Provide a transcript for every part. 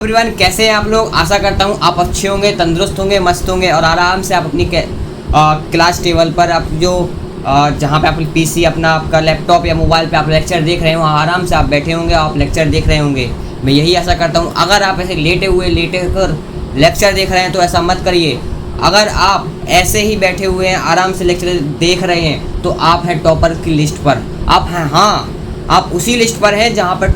Everyone, कैसे हैं आप लोग। आशा करता हूँ आप अच्छे होंगे, तंदुरुस्त होंगे, मस्त होंगे और आराम से आप अपनी क्लास टेबल पर आप जो जहाँ पे आप पीसी अपना आपका लैपटॉप या मोबाइल पे आप लेक्चर देख रहे हो वहाँ आराम से आप बैठे होंगे, आप लेक्चर देख रहे होंगे। मैं यही आशा करता हूँ। अगर आप ऐसे लेटे कर लेक्चर देख रहे हैं तो ऐसा मत करिए। अगर आप ऐसे ही बैठे हुए हैं, आराम से लेक्चर देख रहे हैं, तो आप हैं टॉपर की लिस्ट पर। आप हैं, हाँ, आप उसी लिस्ट पर हैं जहाँ पर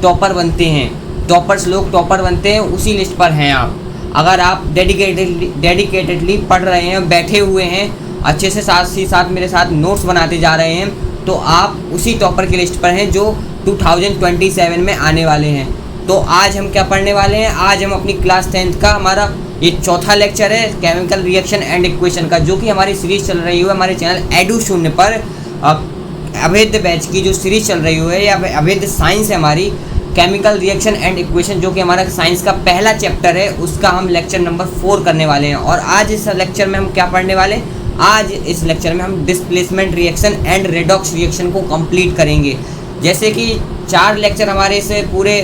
टॉपर बनते हैं। टॉपर्स लोग टॉपर बनते हैं, उसी लिस्ट पर हैं आप। अगर आप डेडिकेटेडली पढ़ रहे हैं, बैठे हुए हैं अच्छे से, साथ ही साथ मेरे साथ नोट्स बनाते जा रहे हैं, तो आप उसी टॉपर की लिस्ट पर हैं जो 2027 में आने वाले हैं। तो आज हम क्या पढ़ने वाले हैं? आज हम अपनी क्लास 10th का हमारा ये चौथा लेक्चर है केमिकल रिएक्शन एंड इक्वेशन का, जो कि हमारी सीरीज चल रही है हमारे चैनल एडू शून्य पर। अवैध बैच की जो सीरीज चल रही है या अवैध साइंस है हमारी, केमिकल रिएक्शन एंड इक्वेशन, जो कि हमारा साइंस का पहला चैप्टर है, उसका हम लेक्चर नंबर 4 करने वाले हैं। और आज इस लेक्चर में हम क्या पढ़ने वाले हैं? आज इस लेक्चर में हम displacement reaction and redox reaction को कंप्लीट करेंगे। जैसे कि 4 लेक्चर हमारे से पूरे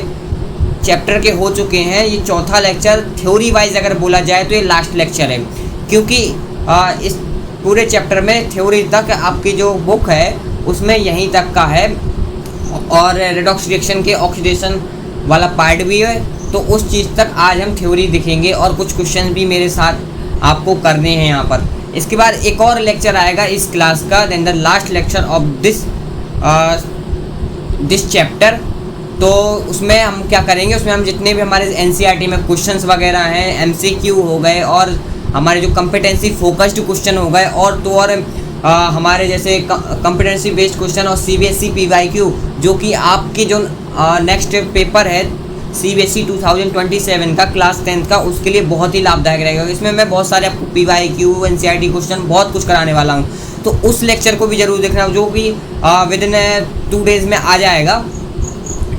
चैप्टर के हो चुके हैं, ये चौथा लेक्चर थ्योरी वाइज अगर बोला जाए तो ये लास्ट लेक्चर है, क्योंकि इस पूरे चैप्टर में थ्योरी तक आपकी जो बुक है उसमें यहीं तक का है, और रेडॉक्स रिएक्शन के ऑक्सीडेशन वाला पार्ट भी है। तो उस चीज़ तक आज हम थ्योरी दिखेंगे और कुछ क्वेश्चन भी मेरे साथ आपको करने हैं यहाँ पर। इसके बाद एक और लेक्चर आएगा इस क्लास का, then the last lecture of this chapter. तो उसमें हम क्या करेंगे? उसमें हम जितने भी हमारे एनसीईआरटी में क्वेश्चंस वगैरह हैं, एमसीक्यू हो गए और हमारे जो कॉम्पिटेंसी फोकस्ड क्वेश्चन हो गए, और हमारे जैसे कॉम्पिटेंसी बेस्ड क्वेश्चन और सीबीएसई पीवाईक्यू, जो कि आपकी जो नेक्स्ट पेपर है सीबीएसई 2027 का क्लास 10th का, उसके लिए बहुत ही लाभदायक रहेगा। इसमें मैं बहुत सारे आपको पीवाईक्यू, एनसीईआरटी क्वेश्चन बहुत कुछ कराने वाला हूँ, तो उस लेक्चर को भी जरूर देखना, जो कि विद इन 2 डेज़ में आ जाएगा।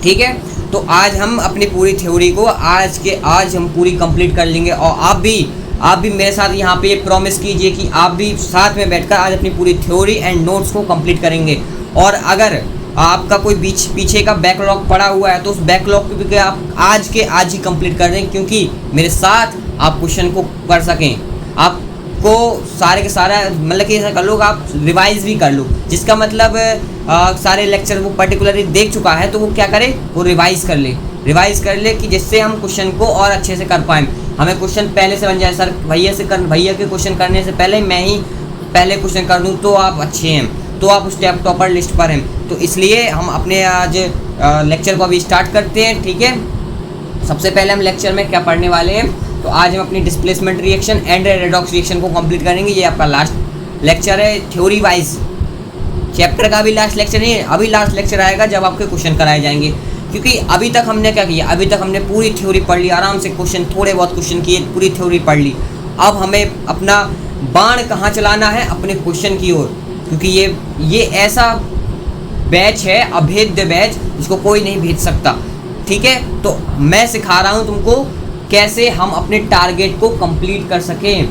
ठीक है, तो आज हम अपनी पूरी थ्योरी को आज हम पूरी कंप्लीट कर लेंगे। और आप भी मेरे साथ यहाँ पे ये प्रॉमिस कीजिए कि आप भी साथ में बैठकर आज अपनी पूरी थ्योरी एंड नोट्स को कंप्लीट करेंगे। और अगर आपका कोई पीछे का बैकलॉग पड़ा हुआ है तो उस बैकलॉग को भी आप आज ही कंप्लीट कर दें, क्योंकि मेरे साथ आप क्वेश्चन को कर सकें। आपको सारे के सारा मतलब कि ऐसा कर लो, आप रिवाइज भी कर लो, जिसका मतलब सारे लेक्चर वो पर्टिकुलरली देख चुका है तो वो क्या करे, वो रिवाइज कर ले कि जिससे हम क्वेश्चन को और अच्छे से कर पाएँ। हमें क्वेश्चन पहले से बन जाए, सर भैया के क्वेश्चन करने से पहले मैं ही पहले क्वेश्चन कर दूँ तो आप अच्छे हैं, तो आप उस टॉपर लिस्ट पर हैं। तो इसलिए हम अपने आज लेक्चर को अभी स्टार्ट करते हैं। ठीक है, सबसे पहले हम लेक्चर में क्या पढ़ने वाले हैं? तो आज हम अपनी displacement reaction and redox reaction को कंप्लीट करेंगे। ये आपका लास्ट लेक्चर है थ्योरी वाइज। चैप्टर का भी लास्ट लेक्चर नहीं है, अभी लास्ट लेक्चर आएगा जब आपके क्वेश्चन कराए जाएंगे, क्योंकि अभी तक हमने क्या किया? अभी तक हमने पूरी थ्योरी पढ़ ली, आराम से क्वेश्चन थोड़े बहुत क्वेश्चन किए, पूरी थ्योरी पढ़ ली। अब हमें अपना बाण कहाँ चलाना है? अपने क्वेश्चन की ओर, क्योंकि ये ऐसा बैच है, अभेद्य बैच, जिसको कोई नहीं भेज सकता। ठीक है, तो मैं सिखा रहा हूँ तुमको कैसे हम अपने टारगेट को कंप्लीट कर सकें,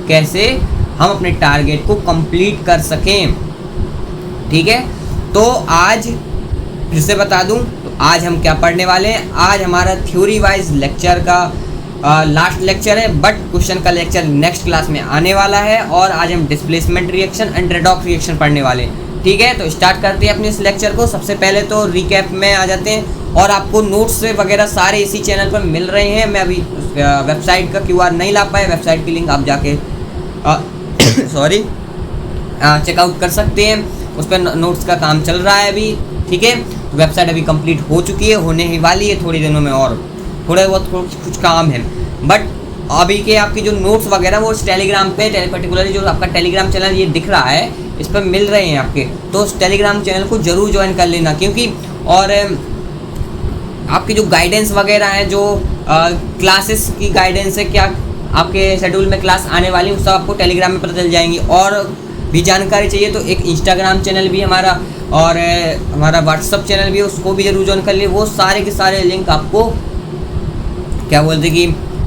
कैसे हम अपने टारगेट को कंप्लीट कर सकें। ठीक है, तो आज फिर से बता दूं, तो आज हम क्या पढ़ने वाले हैं? आज हमारा थ्योरी वाइज लेक्चर का लास्ट लेक्चर है, बट क्वेश्चन का लेक्चर नेक्स्ट क्लास में आने वाला है। और आज हम displacement reaction and redox reaction पढ़ने वाले हैं। ठीक है, तो स्टार्ट करते हैं अपने इस लेक्चर को। सबसे पहले तो रिकैप में आ जाते हैं, और आपको नोट्स वगैरह सारे इसी चैनल पर मिल रहे हैं। मैं अभी वेबसाइट का QR नहीं ला पाया, वेबसाइट की लिंक आप जाके चेकआउट कर सकते हैं, उस पर नोट्स का काम चल रहा है अभी। ठीक है, वेबसाइट अभी कंप्लीट हो चुकी है, होने ही वाली है थोड़ी दिनों में, और थोड़े बहुत कुछ काम है। बट अभी के आपकी जो नोट्स वगैरह वो टेलीग्राम पे पर्टिकुलरली जो आपका टेलीग्राम चैनल ये दिख रहा है, इस पर मिल रहे हैं आपके, तो उस टेलीग्राम चैनल को ज़रूर ज्वाइन कर लेना, क्योंकि और आपकी जो गाइडेंस वगैरह है, जो क्लासेस की गाइडेंस है, क्या आपके शेड्यूल में क्लास आने वाली है, सब आपको टेलीग्राम में पता चल जाएंगी। और भी जानकारी चाहिए तो एक इंस्टाग्राम चैनल भी हमारा और हमारा व्हाट्सअप चैनल भी है, उसको भी जरूर ज्वाइन कर लिए। वो सारे के सारे लिंक आपको क्या बोलते कि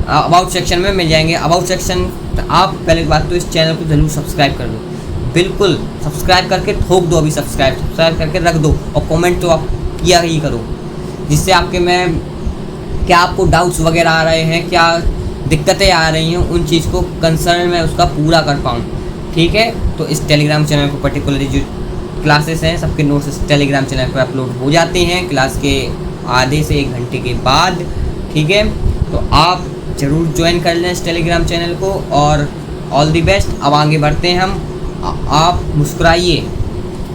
अबाउट सेक्शन में मिल जाएंगे। अबाउट सेक्शन आप पहले बात तो इस चैनल को जरूर सब्सक्राइब कर दो, बिल्कुल सब्सक्राइब करके ठोक दो, अभी सब्सक्राइब करके रख दो, और कमेंट तो आप किया ही करो, जिससे आपके मैं क्या आपको डाउट्स वगैरह आ रहे हैं, क्या दिक्कतें आ रही हैं, उन चीज़ को कंसर्न मैं उसका पूरा कर पाऊँ। ठीक है, तो इस टेलीग्राम चैनल को पर्टिकुलरली जो क्लासेस हैं सबके नोट्स इस टेलीग्राम चैनल पर अपलोड हो जाते हैं क्लास के आधे से 1 घंटे के बाद। ठीक है, तो आप ज़रूर ज्वाइन कर लें इस टेलीग्राम चैनल को, और ऑल दी बेस्ट। अब आगे बढ़ते हैं हम। आप मुस्कुराइए,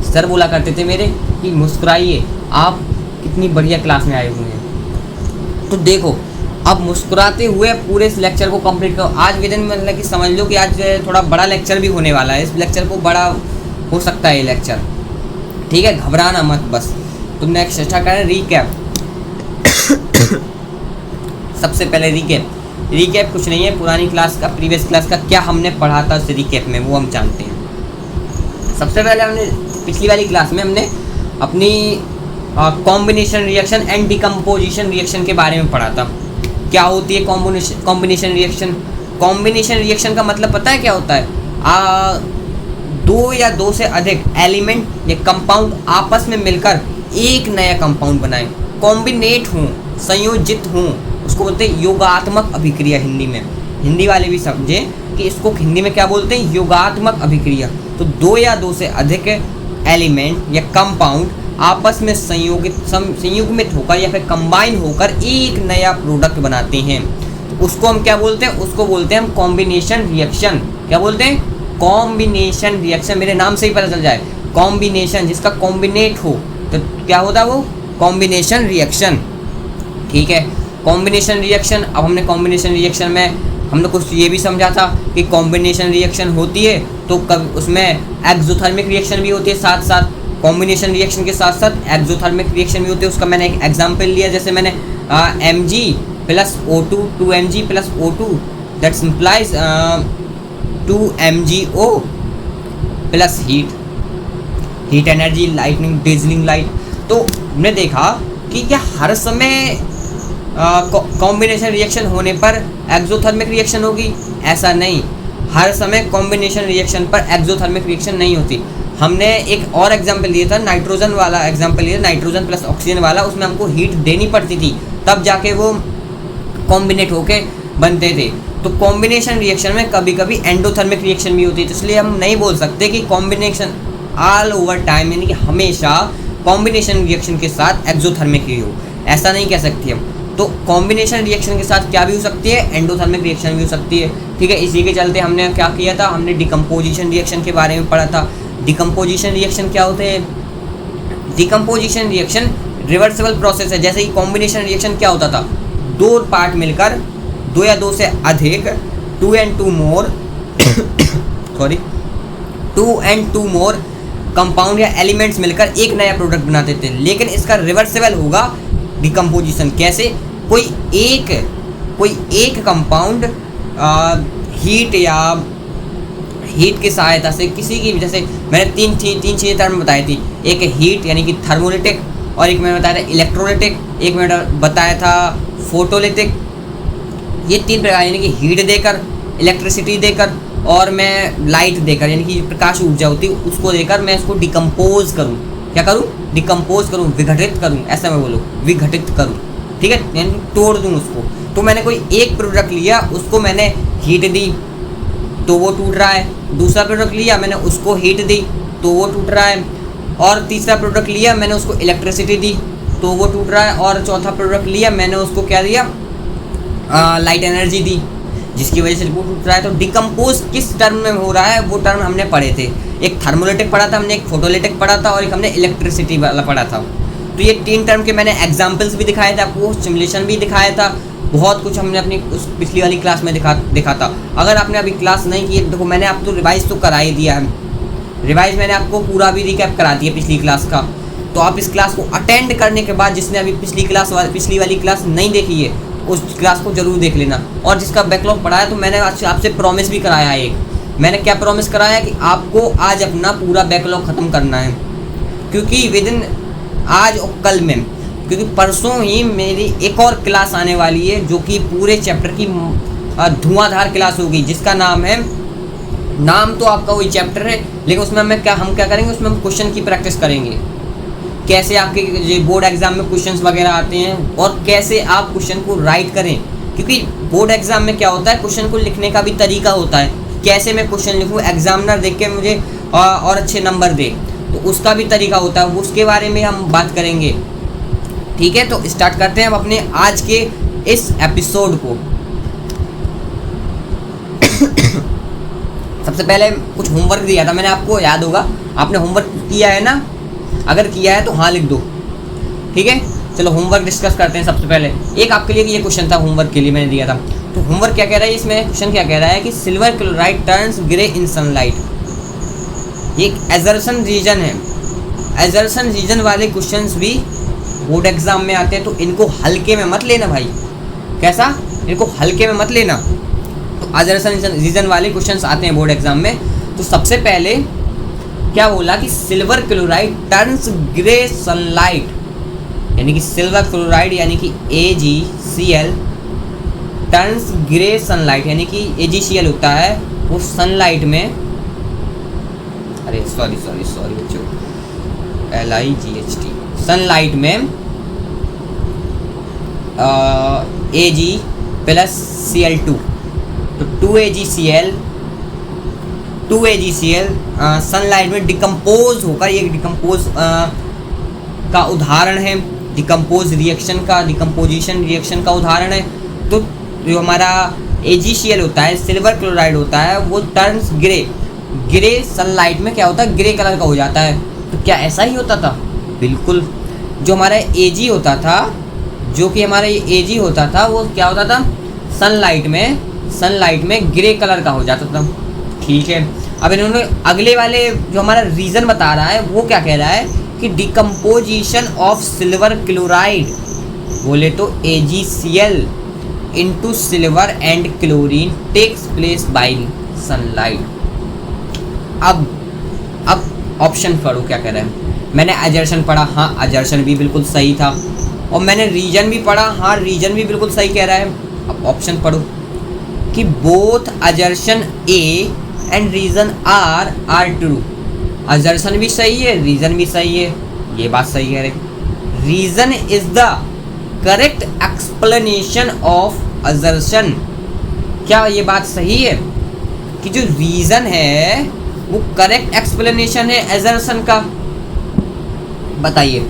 सर बोला करते थे मेरे कि मुस्कुराइए, आप कितनी बढ़िया क्लास में आए हुए हैं। तो देखो, अब मुस्कुराते हुए पूरे इस लेक्चर को कंप्लीट करो। आज के दिन मतलब कि समझ लो कि आज थोड़ा बड़ा लेक्चर भी होने वाला है, इस लेक्चर को बड़ा हो सकता है ये लेक्चर। ठीक है, घबराना मत, बस तुम नेक्स्ट अच्छा करें। रीकैप सबसे पहले रीकैप कुछ नहीं है, पुरानी क्लास का, प्रीवियस क्लास का क्या हमने पढ़ा था उस रीकैप में, वो हम जानते हैं। सबसे पहले हमने पिछली वाली क्लास में हमने अपनी combination reaction and decomposition reaction के बारे में पढ़ा था। क्या होती है कॉम्बिनेशन रिएक्शन? कॉम्बिनेशन रिएक्शन का मतलब पता है क्या होता है? दो या दो से अधिक एलिमेंट या कंपाउंड आपस में मिलकर एक नया कंपाउंड बनाएं, कॉम्बिनेट हों, संयोजित हों, उसको बोलते हैं योगात्मक अभिक्रिया। हिंदी में, हिंदी वाले भी समझें कि इसको हिंदी में क्या बोलते हैं, योगात्मक अभिक्रिया। तो दो या दो से अधिक एलिमेंट या कंपाउंड आपस में संयुग्मित होकर या फिर कंबाइन होकर एक नया प्रोडक्ट बनाते हैं, तो उसको हम क्या बोलते हैं? उसको बोलते हैं हम कॉम्बिनेशन रिएक्शन। क्या बोलते हैं? Combination reaction. मेरे नाम से ही पता चल जाए, कॉम्बिनेशन, जिसका कॉम्बिनेट हो तो क्या होता है वो? Combination reaction. ठीक है, कॉम्बिनेशन रिएक्शन। अब हमने कॉम्बिनेशन रिएक्शन में हमने कुछ ये भी समझा था कि कॉम्बिनेशन रिएक्शन होती है तो कब उसमें एक्सोथर्मिक रिएक्शन भी होती है, साथ साथ कॉम्बिनेशन रिएक्शन के साथ साथ एक्सोथर्मिक रिएक्शन भी होती है। उसका मैंने एक एग्जांपल लिया, जैसे मैंने Mg plus O2 2Mg plus O2 that simplifies 2MgO plus heat energy, lightning, dazzling light. तो हमने देखा कि क्या हर समय कॉम्बिनेशन रिएक्शन होने पर एक्सोथर्मिक रिएक्शन होगी? ऐसा नहीं, हर समय कॉम्बिनेशन रिएक्शन पर एक्सोथर्मिक रिएक्शन नहीं होती। हमने एक और एग्जांपल लिया था, नाइट्रोजन वाला एग्जांपल लिया, नाइट्रोजन प्लस ऑक्सीजन वाला। उसमें हमको हीट देनी पड़ती थी तब जाके वो कॉम्बिनेट होके बनते थे। तो कॉम्बिनेशन रिएक्शन में कभी कभी एंडोथर्मिक रिएक्शन भी होती है, तो इसलिए हम नहीं बोल सकते कि कॉम्बिनेशन ऑल ओवर टाइम, यानी कि हमेशा कॉम्बिनेशन रिएक्शन के साथ एक्सोथर्मिक ही हो, ऐसा नहीं कह सकते हम। तो कॉम्बिनेशन रिएक्शन के साथ क्या भी हो सकती है? एंडोथर्मिक रिएक्शन भी हो सकती है। ठीक है, इसी के चलते हमने क्या किया था, हमने डिकम्पोजिशन रिएक्शन के बारे में पढ़ा था। डिकम्पोजिशन रिएक्शन क्या होते हैं? डिकम्पोजिशन रिएक्शन रिवर्सिबल प्रोसेस है। जैसे कि कॉम्बिनेशन रिएक्शन क्या होता था, दो पार्ट मिलकर, दो या दो से अधिक, 2 and 2 more sorry 2 and 2 more compound या एलिमेंट्स मिलकर एक नया प्रोडक्ट बनाते थे। लेकिन इसका रिवर्सिबल होगा डिकम्पोजिशन। कैसे? कोई एक कंपाउंड हीट की सहायता से, किसी की, जैसे मैंने तीन चीज़ें टर्म बताई थी, एक हीट यानी कि थर्मोलिटिक, और एक मैंने बताया था इलेक्ट्रोलिटिक, एक मैंने बताया था फोटोलिटिक। ये 3 प्रकार, यानी कि हीट देकर, इलेक्ट्रिसिटी देकर और मैं लाइट देकर, यानी कि प्रकाश ऊर्जा होती है उसको देकर मैं इसको डिकम्पोज करूँ। क्या करूँ? डिकम्पोज करूँ, विघटित करूँ, ऐसा मैं बोलूँ, विघटित करूँ। ठीक है, यानी तोड़ दूँ उसको। तो मैंने कोई एक प्रोडक्ट लिया, उसको मैंने हीट दी तो वो टूट रहा है। दूसरा प्रोडक्ट लिया, मैंने उसको हीट दी तो वो टूट रहा है। और तीसरा प्रोडक्ट लिया, मैंने उसको इलेक्ट्रिसिटी दी तो वो टूट रहा है। और चौथा प्रोडक्ट लिया, मैंने उसको क्या दिया? लाइट एनर्जी दी, जिसकी वजह से वो टूट रहा है। तो डिकम्पोज किस टर्म में हो रहा है वो टर्म हमने पढ़े थे। एक थर्मोलिटिक पढ़ा था हमने, एक फोटोलिटिक पढ़ा था, और एक हमने इलेक्ट्रिसिटी वाला पढ़ा था। तो ये 3 टर्म के मैंने एग्जाम्पल्स भी दिखाए थे आपको, सिमुलेशन भी दिखाया था, बहुत कुछ हमने अपनी उस पिछली वाली क्लास में दिखा था। अगर आपने अभी क्लास नहीं की, देखो मैंने आपको रिवाइज तो करा ही दिया है, रिवाइज मैंने आपको पूरा भी रिकैप करा दिया पिछली क्लास का। तो आप इस क्लास को अटेंड करने के बाद, जिसने अभी पिछली वाली क्लास नहीं देखी है, उस क्लास को जरूर देख लेना। और जिसका बैकलॉग पढ़ा है, तो मैंने आपसे प्रॉमिस भी कराया है। मैंने क्या प्रॉमिस कराया कि आपको आज अपना पूरा बैकलॉग ख़त्म करना है, क्योंकि विदिन आज और कल में, क्योंकि परसों ही मेरी एक और क्लास आने वाली है जो कि पूरे चैप्टर की धुआंधार क्लास होगी, जिसका नाम है, नाम तो आपका वही चैप्टर है, लेकिन उसमें हम क्या करेंगे, उसमें हम क्वेश्चन की प्रैक्टिस करेंगे। कैसे आपके ये बोर्ड एग्जाम में क्वेश्चंस वगैरह आते हैं और कैसे आप क्वेश्चन को राइट करें, क्योंकि बोर्ड एग्जाम में क्या होता है, क्वेश्चन को लिखने का भी तरीका होता है, कैसे मैं क्वेश्चन लिखूँ, एग्जामिनर देख के मुझे और अच्छे नंबर दे, तो उसका भी तरीका होता है, उसके बारे में हम बात करेंगे। ठीक है, तो स्टार्ट करते हैं अब अपने आज के इस एपिसोड को। सबसे पहले कुछ होमवर्क दिया था मैंने आपको, याद होगा, आपने होमवर्क किया है ना? अगर किया है तो हाँ लिख दो। ठीक है, चलो होमवर्क डिस्कस करते हैं। सबसे पहले एक आपके लिए ये क्वेश्चन था, होमवर्क के लिए मैंने दिया था। तो होमवर्क क्या कह रहा है इसमें, क्वेश्चन क्या कह रहा है कि सिल्वर क्लोराइड टर्न्स ग्रे इन सनलाइट। ये एक एजर्शन रीजन है। एजर्शन रीजन वाले क्वेश्चंस भी बोर्ड एग्जाम में आते हैं, तो इनको हल्के में मत लेना भाई। कैसा? इनको हल्के में मत लेना। तो एजर्शन रीजन वाले क्वेश्चंस आते हैं बोर्ड एग्जाम में। तो सबसे पहले क्या बोला कि silver chloride turns grey sunlight, यानी कि सिल्वर क्लोराइड यानी कि AgCl टर्न्स ग्रे सनलाइट, यानी कि AgCl होता है वो सनलाइट में, अरे सॉरी बच्चों, LIGHT, सनलाइट में Ag प्लस Cl2, तो 2AgCl सनलाइट में डिकम्पोज होकर, ये डिकम्पोज का उदाहरण है, डिकम्पोज रिएक्शन का, डिकम्पोजिशन रिएक्शन का उदाहरण है। तो जो हमारा AgCl होता है, सिल्वर क्लोराइड होता है, वो टर्न्स ग्रे सनलाइट में क्या होता है, ग्रे कलर का हो जाता है। तो क्या ऐसा ही होता था? बिल्कुल। जो हमारा Ag होता था, जो कि हमारा Ag होता था, वो क्या होता था, सनलाइट में ग्रे कलर का हो जाता था। ठीक है, अब इन्होंने अगले वाले जो हमारा रीज़न बता रहा है वो क्या कह रहा है कि डिकम्पोजिशन ऑफ सिल्वर क्लोराइड, बोले तो AgCl into silver and chlorine takes place by sunlight. अब ऑप्शन पढ़ो क्या कह रहा है। मैंने अजर्शन पढ़ा, हाँ अजर्शन भी बिल्कुल सही था, और मैंने रीजन भी पढ़ा, हाँ रीजन भी बिल्कुल सही कह रहा है। अब ऑप्शन पढ़ो कि both assertion A and reason are true. Assertion भी सही है, रीजन भी सही है, ये बात सही है। Reason is the correct explanation of assertion. क्या ये बात सही है कि जो रीजन है वो करेक्ट एक्सप्लेनेशन है अजर्शन का? बताइए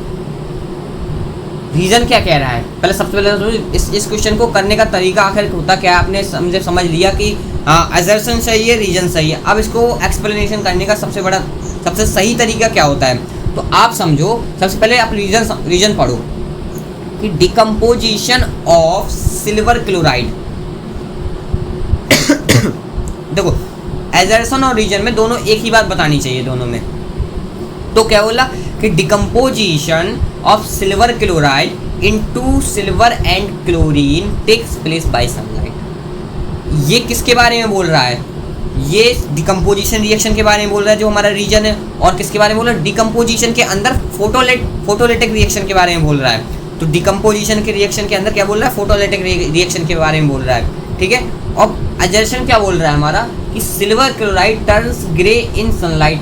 रीजन क्या कह रहा है। पहले सबसे पहले तो इस क्वेश्चन को करने का तरीका आखिर होता क्या, आपने समझ लिया कि अजर्शन सही है, रीजन सही है। अब इसको एक्सप्लेनेशन करने का सबसे सही तरीका क्या होता है, तो आप समझो। सबसे पहले आप रीजन पढ़ो कि डिकम्पोजिशन ऑफ सिल्वर क्लोराइड। देखो एजर्शन और रीजन में दोनों एक ही बात बतानी चाहिए दोनों में। तो क्या बोला कि decomposition of silver chloride into silver and chlorine takes place by sunlight. ये किसके बारे में बोल रहा है? ये डिकम्पोजिशन रिएक्शन के बारे में बोल रहा है जो हमारा रीजन है। और किसके बारे में बोल रहा है? डिकम्पोजिशन के अंदर फोटोलिटिक रिएक्शन के बारे में बोल रहा है। तो डिकम्पोजिशन के रिएक्शन के अंदर क्या बोल रहा है? फोटोलिटिक रिएक्शन के बारे में बोल रहा है। ठीक है, और अजर्शन क्या बोल रहा है हमारा कि सिल्वर क्लोराइड टर्न्स ग्रे इन सनलाइट।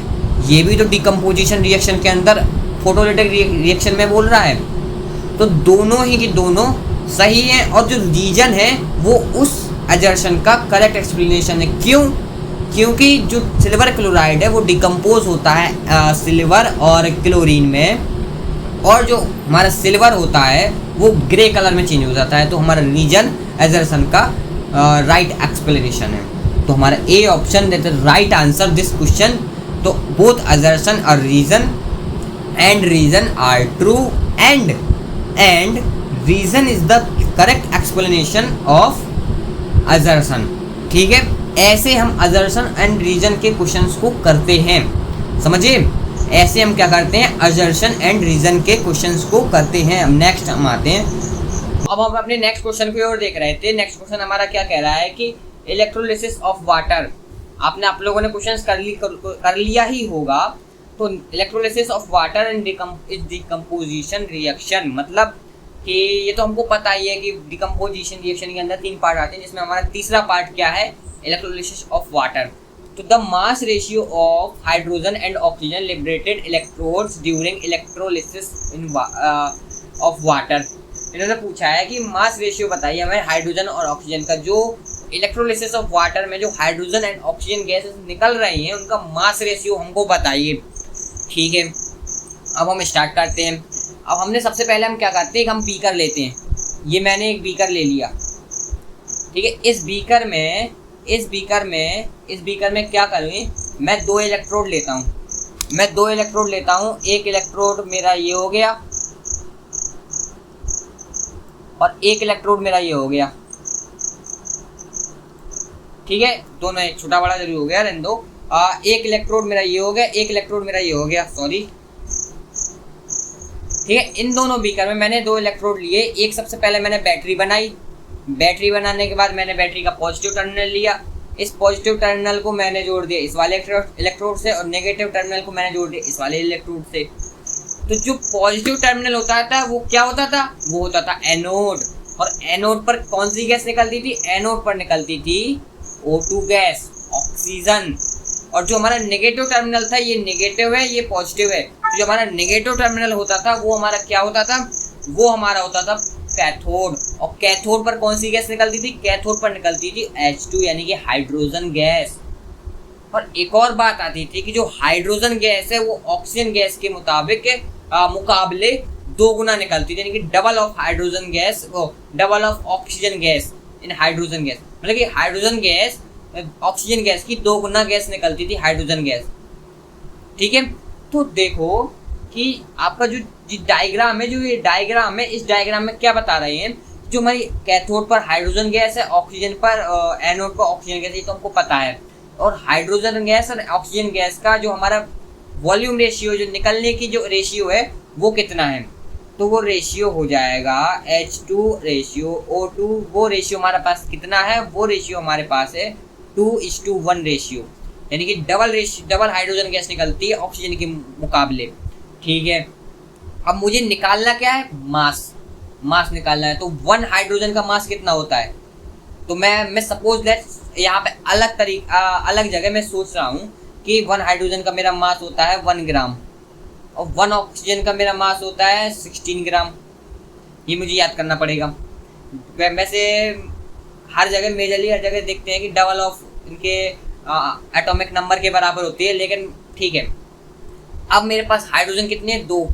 ये भी तो डिकम्पोजिशन रिएक्शन के अंदर फोटोलिटिक रिएक्शन में बोल रहा है। तो दोनों ही की दोनों सही हैं, और जो रीजन है वो उस अजर्शन का करेक्ट एक्सप्लेनेशन है। क्यों? क्योंकि जो सिल्वर क्लोराइड है वो डिकम्पोज होता है सिल्वर और क्लोरीन में, और जो हमारा सिल्वर होता है वो ग्रे कलर में चेंज हो जाता है। तो हमारा रीजन अजर्शन का राइट एक्सप्लेनेशन है। तो हमारा A option that is right answer this question. तो बोथ अजर्शन और reason are true and reason is the correct explanation of assertion. ठीक है, ऐसे हम अजर्शन एंड रीजन के क्वेश्चंस को करते हैं, समझिए। ऐसे हम क्या करते हैं? अजर्शन एंड रीजन के क्वेश्चंस को करते हैं। अब नेक्स्ट हम आते हैं। अब हम अपने नेक्स्ट क्वेश्चन की ओर देख रहे थे। नेक्स्ट क्वेश्चन हमारा क्या कह रहा है कि इलेक्ट्रोलिसिस ऑफ वाटर। आप लोगों ने क्वेश्चंस कर लिया ही होगा। तो electrolysis of water and decomposition reaction, मतलब कि ये तो हमको पता ही है कि डिकम्पोजिशन रिएक्शन के अंदर 3 पार्ट आते हैं, जिसमें हमारा तीसरा पार्ट क्या है? Electrolysis of water. तो the mass ratio of hydrogen and oxygen liberated electrodes during electrolysis in of water. इन्होंने पूछा है कि मास रेशियो बताइए हमें हाइड्रोजन और ऑक्सीजन का, जो इलेक्ट्रोलिसिस ऑफ वाटर में जो हाइड्रोजन एंड ऑक्सीजन गैस निकल रही हैं उनका मास रेशियो हमको बताइए। ठीक है, अब हम स्टार्ट करते हैं। अब हमने सबसे पहले हम क्या करते हैं, हम बीकर लेते हैं। ये मैंने एक बीकर ले लिया, ठीक है। इस बीकर में क्या करूँ, मैं 2 इलेक्ट्रोड लेता हूँ। एक इलेक्ट्रोड मेरा ये हो गया और एक इलेक्ट्रोड मेरा ये हो गया, ठीक है। दोनों छोटा बड़ा जरूर हो गया, रहने दो। एक इलेक्ट्रोड मेरा ये हो गया, एक इलेक्ट्रोड मेरा ये हो गया, सॉरी, ठीक है। इन दोनों बीकर में मैंने 2 इलेक्ट्रोड लिए। एक सबसे पहले मैंने बैटरी बनाई, बैटरी बनाने के बाद मैंने बैटरी का पॉजिटिव टर्मिनल लिया। इस पॉजिटिव टर्मिनल को मैंने जोड़ दिया इस वाले इलेक्ट्रोड से और नेगेटिव टर्मिनल को मैंने जोड़ दिया इस वाले इलेक्ट्रोड से। तो जो पॉजिटिव टर्मिनल होता था वो क्या होता था, वो होता था एनोड। और एनोड पर कौन सी गैस निकलती थी, एनोड पर निकलती थी O2 गैस, ऑक्सीजन। और जो हमारा नेगेटिव टर्मिनल था, ये नेगेटिव है, ये पॉजिटिव है। तो जो हमारा नेगेटिव टर्मिनल होता था वो हमारा क्या होता था, वो हमारा होता था कैथोड। और कैथोड पर कौन सी गैस निकलती थी, कैथोड पर निकलती थी H2 यानी कि हाइड्रोजन गैस। और एक और बात आती थी कि जो हाइड्रोजन गैस है वो ऑक्सीजन गैस के मुकाबले 2 गुना निकलती थी, यानी कि double of hydrogen gas, double of oxygen gas in hydrogen gas. मतलब कि हाइड्रोजन गैस ऑक्सीजन गैस की 2 गुना गैस निकलती थी हाइड्रोजन गैस, ठीक है। तो देखो कि आपका जो डायग्राम है, इस डायग्राम में क्या बता रहे हैं, जो हमारी कैथोड पर हाइड्रोजन गैस है, ऑक्सीजन पर एनोड पर ऑक्सीजन गैस है, ये तो हमको पता है। और हाइड्रोजन गैस और ऑक्सीजन गैस का जो हमारा वॉल्यूम रेशियो, जो निकलने की जो रेशियो है वो कितना है, तो वो रेशियो हो जाएगा H2 रेशियो O2। वो रेशियो हमारे पास कितना है, वो रेशियो हमारे पास है 2:1 रेशियो, यानी कि डबल हाइड्रोजन गैस निकलती है ऑक्सीजन के मुकाबले, ठीक है। अब मुझे निकालना क्या है, मास निकालना है। तो 1 हाइड्रोजन का मास कितना होता है, तो मैं सपोज दैट यहाँ पे अलग जगह मैं सोच रहा हूँ कि 1 हाइड्रोजन का मेरा मास होता है 1 ग्राम और 1 ऑक्सीजन का मेरा मास होता है 16 ग्राम। ये मुझे याद करना पड़ेगा। वैसे हर जगह मेजरली हर जगह देखते हैं कि डबल ऑफ इनके एटॉमिक नंबर के बराबर होती है, लेकिन ठीक है। अब मेरे पास हाइड्रोजन कितने हैं, 2।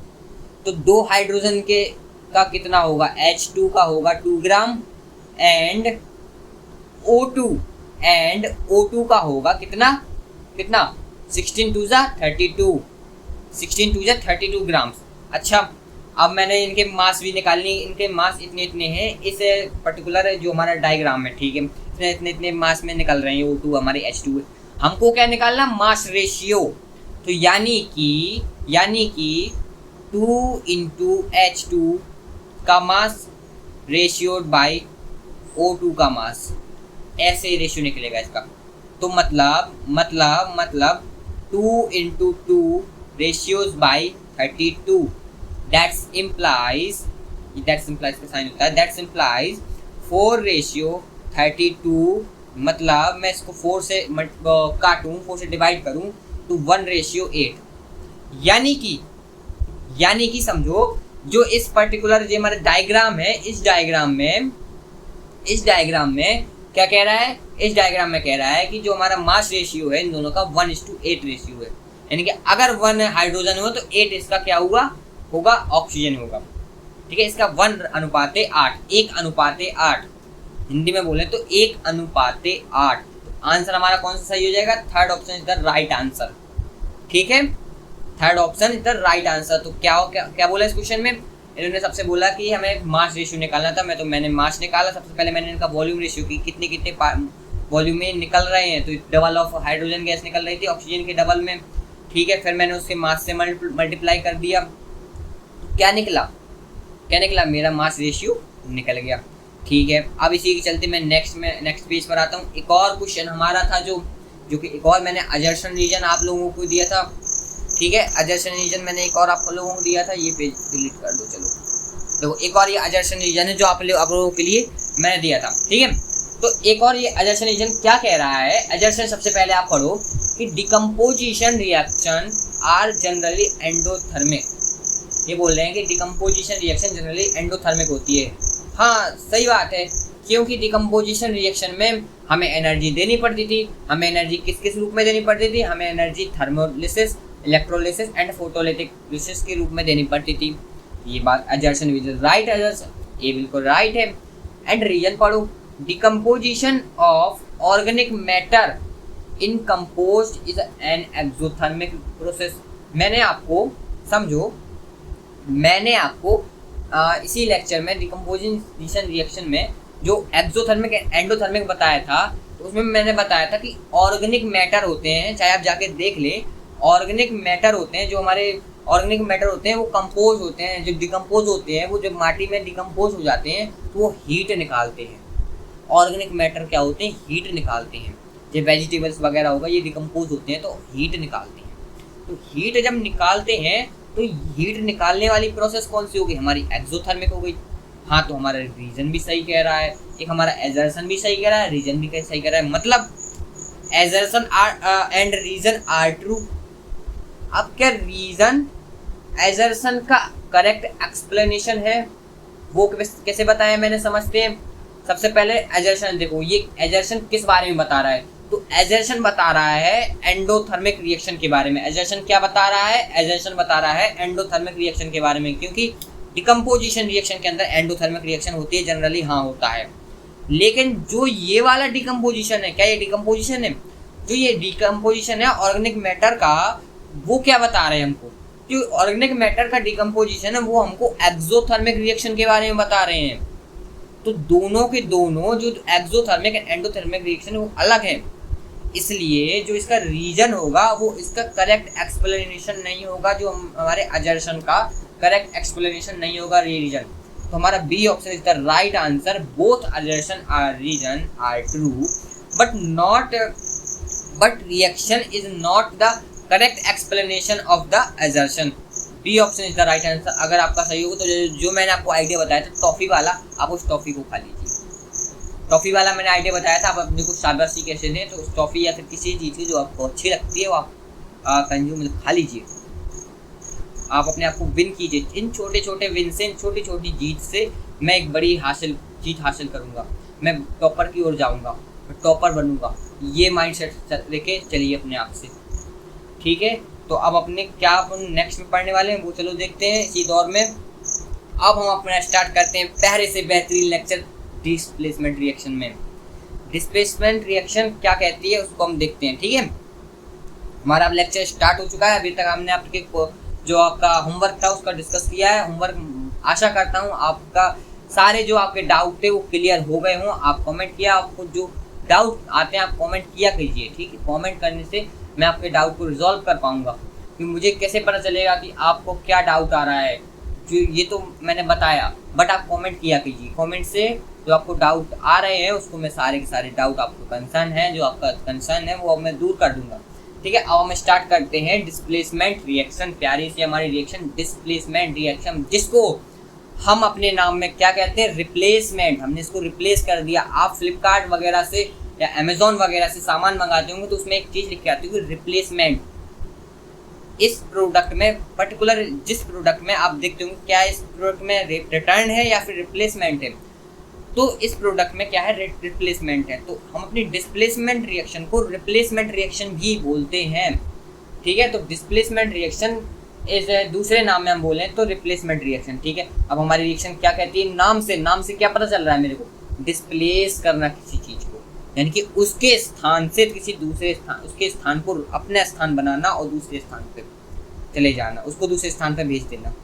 तो 2 हाइड्रोजन के का कितना होगा, H2 का होगा 2 ग्राम एंड O2 का होगा कितना 16 2 32 ग्राम। अच्छा, अब मैंने इनके मास भी निकालनी, इनके मास इतने हैं इस पर्टिकुलर जो हमारा डायग्राम है, ठीक है। इतने मास में निकल रहे हैं O2 हमारे H2 है। हमको क्या निकालना, मास रेशियो। तो यानी कि 2 × H2 का मास रेशियोड बाई O2 का मास, ऐसे रेशियो निकलेगा इसका। तो मतलब 2 × 2 रेशियोज बाई 32। दैट्स इम्प्लाइज का साइन होता है, दैट्स इम्प्लाइज 4 रेशियो 32। मतलब मैं इसको 4 से काटूँ, 4 से डिवाइड करूँ तो 1 रेशियो 8। यानी कि समझो, जो इस पर्टिकुलर जो हमारा डायग्राम है, इस डायग्राम में क्या कह रहा है, इस डायग्राम में कह रहा है कि जो हमारा मास रेशियो है इन दोनों का 1:8 रेशियो है। यानी कि अगर 1 हाइड्रोजन हो तो 8 इसका क्या होगा ऑक्सीजन होगा, ठीक है। इसका 1:8, 1:8 हिंदी में बोले तो 1:8। तो आंसर हमारा कौन सा सही हो जाएगा, 3rd option is the right answer, ठीक है। 3rd option is the right answer. तो क्या बोला इस क्वेश्चन में, इन्होंने सबसे बोला कि हमें मास रेशियो निकालना था। मैंने मास निकाला। सबसे पहले मैंने इनका वॉल्यूम रेशियो की, कितने वॉल्यूम में निकल रहे हैं, तो डबल ऑफ हाइड्रोजन गैस निकल रही थी ऑक्सीजन के डबल में, ठीक है। फिर मैंने उसके मास से मल्टीप्लाई कर दिया, तो क्या निकला मेरा मास रेशियो निकल गया, ठीक है। अब इसी के चलते मैं नेक्स्ट पेज पर आता हूँ। एक और क्वेश्चन हमारा था जो कि एक और मैंने अजर्शन रीजन आप लोगों को दिया था, ठीक है। अजर्शन रीजन मैंने एक और आप लोगों को दिया था, ये पेज डिलीट कर दो। चलो देखो, एक और ये अजर्शन रीजन है जो आप लोगों के लिए मैंने दिया था, ठीक है। तो एक और ये अजर्सन रीजन क्या कह रहा है, अजर्सन सबसे पहले आप पढ़ो कि decomposition reaction are generally endothermic. ये बोल रहे हैं कि डिकम्पोजिशन रिएक्शन जनरली एंडोथर्मिक होती है। हाँ सही बात है, क्योंकि डिकम्पोजिशन रिएक्शन में हमें एनर्जी देनी पड़ती थी। हमें एनर्जी किस किस रूप में देनी पड़ती थी, हमें energy thermolysis, electrolysis and photolytic के रूप में देनी पड़ती थी। ये बात अजर्सन रीजन राइट, अजर्सन ये बिल्कुल राइट है। एंड रीजन पढ़ो, decomposition of organic matter in compost is an exothermic process. मैंने आपको समझो, मैंने आपको इसी लेक्चर में डिकम्पोजिशन रिएक्शन में जो एक्सोथर्मिक एंडोथर्मिक बताया था, तो उसमें मैंने बताया था कि ऑर्गेनिक मैटर होते हैं, चाहे आप जाके देख ले, ऑर्गेनिक मैटर होते हैं, जो हमारे ऑर्गेनिक मैटर होते हैं वो कंपोज होते हैं, जो डिकम्पोज होते हैं, वो जब माटी में डिकम्पोज हो जाते हैं तो वो हीट निकालते हैं। ऑर्गेनिक मैटर क्या होते हैं, हीट निकालते हैं। जब वेजिटेबल्स वगैरह होगा ये डिकम्पोज होते हैं तो हीट निकालते हैं। तो हीट जब निकालते हैं तो हीट निकालने वाली प्रोसेस कौन सी होगी, हमारी एक्सोथर्मिक हो गई। हाँ, तो हमारा रीजन भी सही कह रहा है, एक हमारा एजर्सन भी सही कह रहा है, रीजन भी सही कह रहा है, मतलब assertion and reason are true. अब क्या रीजन एजर्सन का करेक्ट एक्सप्लेनेशन है, वो कैसे बताया मैंने, समझते हैं। सबसे पहले एजर्सन देखो, ये एजर्सन किस बारे में बता रहा है, तो एजर्सन बता रहा है एंडोथर्मिक रिएक्शन के बारे में। एजर्सन क्या बता रहा है, एजर्सन बता रहा है एंडोथर्मिक रिएक्शन के बारे में, क्योंकि डिकम्पोजिशन रिएक्शन के अंदर एंडोथर्मिक रिएक्शन होती है, जनरली हाँ होता है। लेकिन जो ये वाला डिकम्पोजिशन है, क्या ये डिकम्पोजिशन है, जो ये डिकम्पोजिशन है ऑर्गेनिक मैटर का, वो क्या बता रहे हैं हमको, जो ऑर्गेनिक मैटर का डिकम्पोजिशन है वो हमको एक्सोथर्मिक रिएक्शन के बारे में बता रहे हैं। तो दोनों के दोनों जो एक्सोथर्मिक एंड एंडोथर्मिक रिएक्शन है वो अलग है, इसलिए जो इसका रीजन होगा वो इसका करेक्ट एक्सप्लेनेशन नहीं होगा, जो हमारे अजर्सन का करेक्ट एक्सप्लेनेशन नहीं होगा रीजन। तो हमारा B option is the right answer, both assertion are reason are true but reaction is not the correct explanation of the assertion. B option is the right answer. अगर आपका सही होगा तो जो मैंने आपको आइडिया बताया था टॉफ़ी वाला, आप उस टॉफ़ी को खा लीजिए। टॉफ़ी वाला मैंने आइडिया बताया था, आप अपने को शाबाशी कैसे दें, तो उस टॉफ़ी या फिर किसी चीज़ की जो आपको अच्छी लगती है वो आप कंज्यूम खा लीजिए। आप अपने आप को विन कीजिए, इन छोटे छोटे विन से, इन छोटी छोटी जीत से मैं एक बड़ी जीत हासिल करूँगा, मैं टॉपर की ओर जाऊँगा, मैं टॉपर बनूँगा। ये माइंड सेट लेके चलिए अपने आप से, ठीक है। तो अब अपने क्या अपन नेक्स्ट में पढ़ने वाले हैं वो चलो देखते हैं इसी दौर में। अब हम अपना स्टार्ट करते हैं पहले से बेहतरीन लेक्चर डिस्प्लेसमेंट रिएक्शन में। डिस्प्लेसमेंट रिएक्शन क्या कहती है उसको हम देखते हैं, ठीक है। हमारा अब लेक्चर स्टार्ट हो चुका है। अभी तक हमने आपके जो आपका होमवर्क था उसका डिस्कस किया है। होमवर्क आशा करता हूँ आपका सारे जो आपके डाउट थे वो क्लियर हो गए हों। आप कमेंट किया, आपको जो डाउट आते हैं आप कमेंट किया कीजिए, ठीक है। कमेंट करने से मैं आपके डाउट को रिजॉल्व कर पाऊंगा, कि मुझे कैसे पता चलेगा कि आपको क्या डाउट आ रहा है। जो ये तो मैंने बताया, बट आप कमेंट किया कीजिए। कमेंट से जो आपको डाउट आ रहे हैं उसको मैं सारे के सारे डाउट, आपको कंसर्न है जो आपका कंसर्न है वो मैं दूर कर दूंगा, ठीक है। अब हम स्टार्ट करते हैं डिस्प्लेसमेंट रिएक्शन। प्यारी सी हमारी रिएक्शन डिस्प्लेसमेंट रिएक्शन, जिसको हम अपने नाम में क्या कहते हैं, रिप्लेसमेंट। हमने इसको रिप्लेस कर दिया। आप फ्लिपकार्ट वगैरह से या अमेजोन वगैरह से सामान मंगाते होंगे तो उसमें एक चीज़ लिख के आती है रिप्लेसमेंट। इस प्रोडक्ट में पर्टिकुलर जिस प्रोडक्ट में आप देखते होंगे क्या इस प्रोडक्ट में रिटर्न है या फिर रिप्लेसमेंट है, तो इस प्रोडक्ट में क्या है, रिप्लेसमेंट है। तो हम अपनी डिस्प्लेसमेंट रिएक्शन को रिप्लेसमेंट रिएक्शन भी बोलते हैं, ठीक है। तो डिस्प्लेसमेंट रिएक्शन इस दूसरे नाम में हम बोलें तो रिप्लेसमेंट रिएक्शन, ठीक है। अब हमारी रिएक्शन क्या कहती है, नाम से क्या पता चल रहा है मेरे को, डिस्प्लेस करना किसी चीज़ को, यानी कि उसके स्थान से किसी दूसरे स्थान, उसके स्थान को अपना स्थान बनाना और दूसरे स्थान पे चले जाना, उसको दूसरे स्थान पे भेज देना,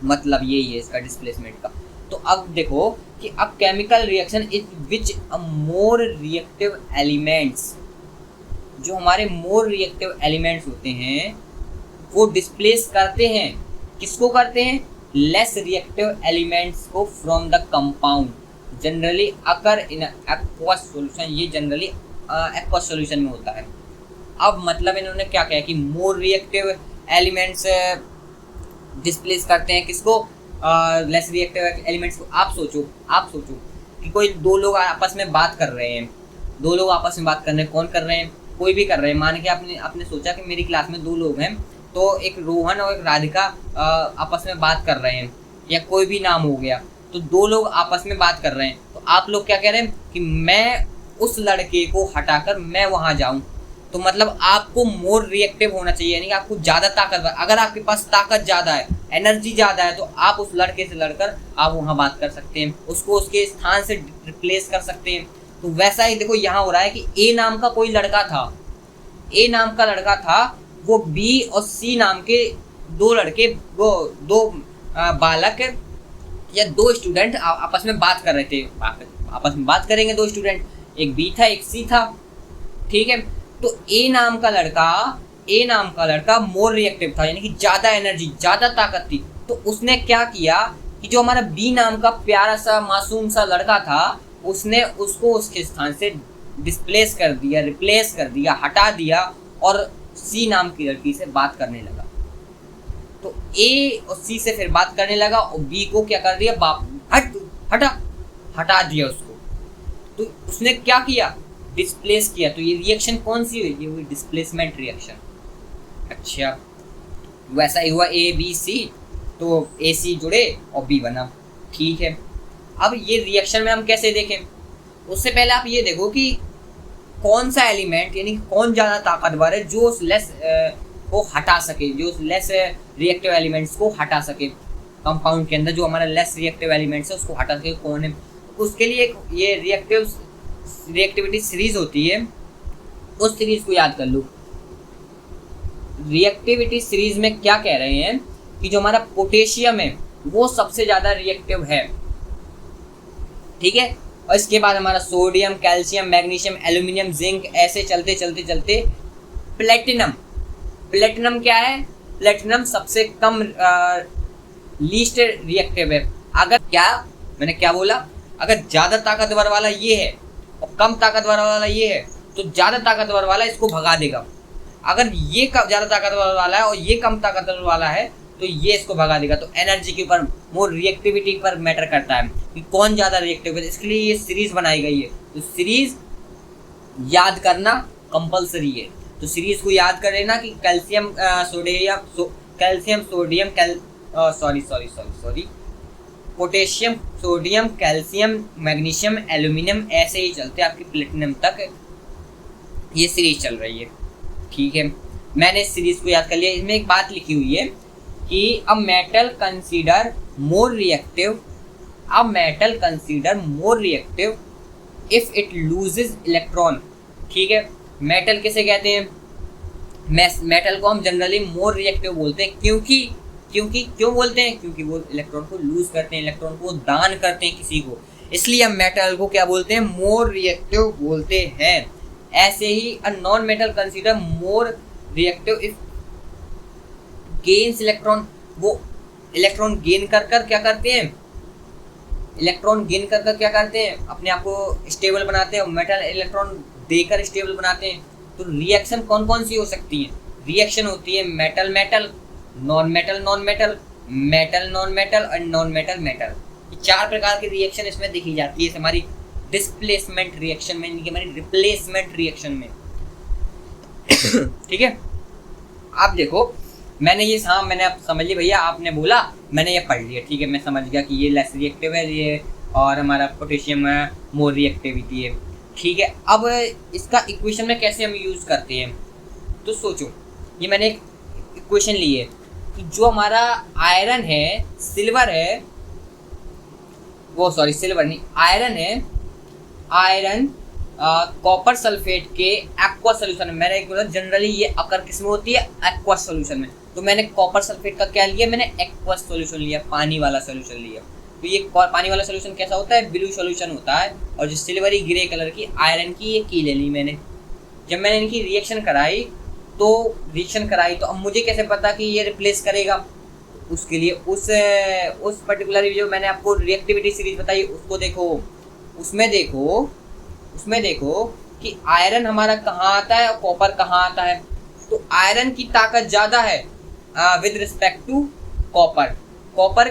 मतलब यही है इसका डिस्प्लेसमेंट का। तो अब देखो कि अब chemical reaction is which a more reactive elements, जो हमारे मोर रिएक्टिव एलिमेंट्स होते हैं वो डिस्प्लेस करते हैं, किसको करते हैं, लेस रिएक्टिव एलिमेंट्स को from the compound, generally occur in aqueous solution. ये जनरली एक्वस सॉल्यूशन में होता है। अब मतलब इन्होंने क्या कहा कि मोर रिएक्टिव एलिमेंट्स डिस्प्लेस करते हैं किसको, लेस रिएक्टिव एलिमेंट्स को। आप सोचो कि कोई दो लोग आपस में बात कर रहे हैं, दो लोग आपस में बात कर रहे हैं, कौन कर रहे हैं, कोई भी कर रहे हैं। मान के आपने सोचा कि मेरी क्लास में दो लोग हैं, तो एक रोहन और एक राधिका आपस में बात कर रहे हैं, या कोई भी नाम हो गया, तो दो लोग आपस में बात कर रहे हैं। तो आप लोग क्या कह रहे हैं कि मैं उस लड़के को हटाकर मैं वहां जाऊं, तो मतलब आपको मोर रिएक्टिव होना चाहिए, यानी कि आपको ज्यादा ताकतवर, अगर आपके पास ताकत ज्यादा है, एनर्जी ज्यादा है, तो आप उस लड़के से लड़कर आप वहां बात कर सकते हैं, उसको उसके स्थान से रिप्लेस कर सकते हैं। तो वैसा ही देखो यहाँ हो रहा है कि ए नाम का कोई लड़का था, ए नाम का लड़का था, वो बी और सी नाम के दो लड़के, वो दो बालक या दो स्टूडेंट आपस में बात कर रहे थे। आपस में बात करेंगे दो स्टूडेंट, एक बी था एक सी था, ठीक है। तो ए नाम का लड़का मोर रिएक्टिव था, यानी कि ज्यादा एनर्जी, ज्यादा ताकत थी। तो उसने क्या किया कि जो हमारा बी नाम का प्यारा सा मासूम सा लड़का था, उसने उसको उसके स्थान से डिस्प्लेस कर दिया, रिप्लेस कर दिया, हटा दिया, और सी नाम की लड़की से बात करने लगा। तो ए और सी से फिर बात करने लगा, और बी को क्या कर दिया, हटा दिया उसको। तो उसने क्या किया, डिस्प्लेस किया। तो ये रिएक्शन कौन सी हुई, ये हुई डिस्प्लेसमेंट रिएक्शन। अच्छा, वैसा ही हुआ ए बी सी, तो ए सी जुड़े और बी बना, ठीक है। अब ये रिएक्शन में हम कैसे देखें, उससे पहले आप ये देखो कि कौन सा एलिमेंट, यानी कौन ज़्यादा ताकतवर है जो उस लेस को हटा सके, जो उस लेस रिएक्टिव एलिमेंट्स को हटा सके। कंपाउंड के अंदर जो हमारा लेस रिएक्टिव एलिमेंट्स है उसको हटा सके, कौन है। उसके लिए एक ये रिएक्टिविटी सीरीज होती है, उस सीरीज को याद कर लो। रिएक्टिविटी सीरीज में क्या कह रहे हैं कि जो हमारा पोटेशियम है वो सबसे ज़्यादा रिएक्टिव है, ठीक है। और इसके बाद हमारा sodium, calcium, magnesium, aluminium, zinc, ऐसे चलते चलते चलते प्लेटिनम क्या है, प्लेटिनम सबसे कम लीस्ट रिएक्टिव है। अगर मैंने क्या बोला, अगर ज़्यादा ताकतवर वाला ये है और कम ताकतवर वाला ये है, तो ज़्यादा ताकतवर वाला इसको भगा देगा। अगर ये ज़्यादा ताकतवर वाला है और ये कम ताकतवर वाला है, तो ये इसको भगा देगा। तो एनर्जी के ऊपर, मोर रिएक्टिविटी पर मैटर करता है कि कौन ज़्यादा रिएक्टिव है। इसके लिए ये सीरीज बनाई गई है। तो सीरीज याद करना कंपलसरी है। तो सीरीज को याद कर लेना कि calcium sodium potassium, sodium, calcium, magnesium, aluminium, ऐसे ही चलते आपकी प्लेटिनम तक ये सीरीज चल रही है, ठीक है। मैंने इस सीरीज को याद कर लिया। इसमें एक बात लिखी हुई है कि a metal consider more reactive if it loses electron, ठीक है। मेटल किसे कहते हैं, मेटल को हम जनरली मोर रिएक्टिव बोलते हैं, क्यों बोलते हैं, क्योंकि वो इलेक्ट्रॉन को लूज करते हैं, इलेक्ट्रॉन को दान करते हैं किसी को, इसलिए हम मेटल को क्या बोलते हैं, मोर रिएक्टिव बोलते हैं। ऐसे ही a non metal consider more reactive if gains electron, वो इलेक्ट्रॉन गेन कर क्या करते हैं, अपने आप को स्टेबल बनाते हैं, मेटल इलेक्ट्रॉन देकर स्टेबल बनाते हैं। तो रिएक्शन कौन कौन सी हो सकती है, रिएक्शन होती है metal metal, non metal non metal, metal non metal और नॉन मेटल मेटल। ये चार प्रकार की रिएक्शन इसमें देखी जाती है हमारी डिस्प्लेसमेंट रिएक्शन में, यानी कि हमारी रिप्लेसमेंट रिएक्शन में, ठीक है। आप देखो, मैंने आप समझ लिया भैया, आपने बोला, मैंने ये पढ़ लिया, ठीक है। मैं समझ गया कि ये लेस रिएक्टिव है ये, और हमारा पोटेशियम मोर रिएक्टिविटी है, ठीक है। अब इसका इक्वेशन में कैसे हम यूज़ करते हैं, तो सोचो, ये मैंने एक इक्वेशन ली है कि जो हमारा आयरन है, सिल्वर है, वो सॉरी सिल्वर नहीं, आयरन है, आयरन कॉपर सल्फेट के एक्वा सोल्यूशन में, मैंने एक बोला जनरली ये अकर किस में होती है, एक्वा सोल्यूशन में। तो मैंने कॉपर सल्फेट का क्या लिया, मैंने एक्वा सोल्यूशन लिया, पानी वाला सोल्यूशन लिया। तो ये पानी वाला सोल्यूशन कैसा होता है, ब्लू सोल्यूशन होता है, और जो सिल्वरी ग्रे कलर की आयरन की ये की ले ली मैंने। जब मैंने इनकी रिएक्शन कराई तो अब मुझे कैसे पता कि ये रिप्लेस करेगा, उसके लिए उस पर्टिकुलर जो मैंने आपको रिएक्टिविटी सीरीज बताई उसको देखो, उसमें देखो कि आयरन हमारा कहाँ आता है और कॉपर कहाँ आता है। तो आयरन की ताकत ज़्यादा है with respect to copper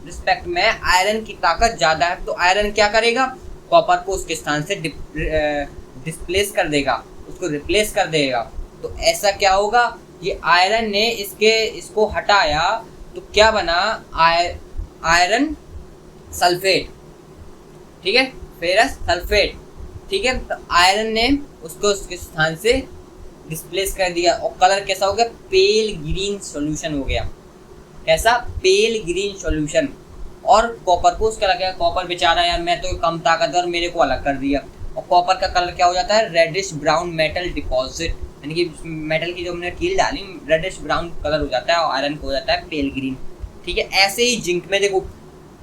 respect में आयरन की ताकत ज्यादा है, तो आयरन क्या करेगा, कॉपर को उसके स्थान से डिस्प्लेस कर देगा, उसको रिप्लेस कर देगा। तो ऐसा क्या होगा, ये आयरन ने इसको हटाया तो क्या बना, आयरन सल्फेट, ठीक है, फेरस सल्फेट, ठीक है। तो आयरन ने उसको उसके स्थान से डिस्प्लेस कर दिया और कलर कैसा हो गया, पेल ग्रीन सॉल्यूशन हो गया। कैसा, पेल ग्रीन सॉल्यूशन। और कॉपर को उसका लगा, कॉपर बेचारा यार मैं तो कम ताकतवर, मेरे को अलग कर दिया। और कॉपर का कलर क्या हो जाता है, रेडिश ब्राउन मेटल डिपॉजिट, यानी कि मेटल की जो हमने कील डाली रेडिश ब्राउन कलर हो जाता है और आयरन को हो जाता है पेल ग्रीन, ठीक है। ऐसे ही जिंक में देखो,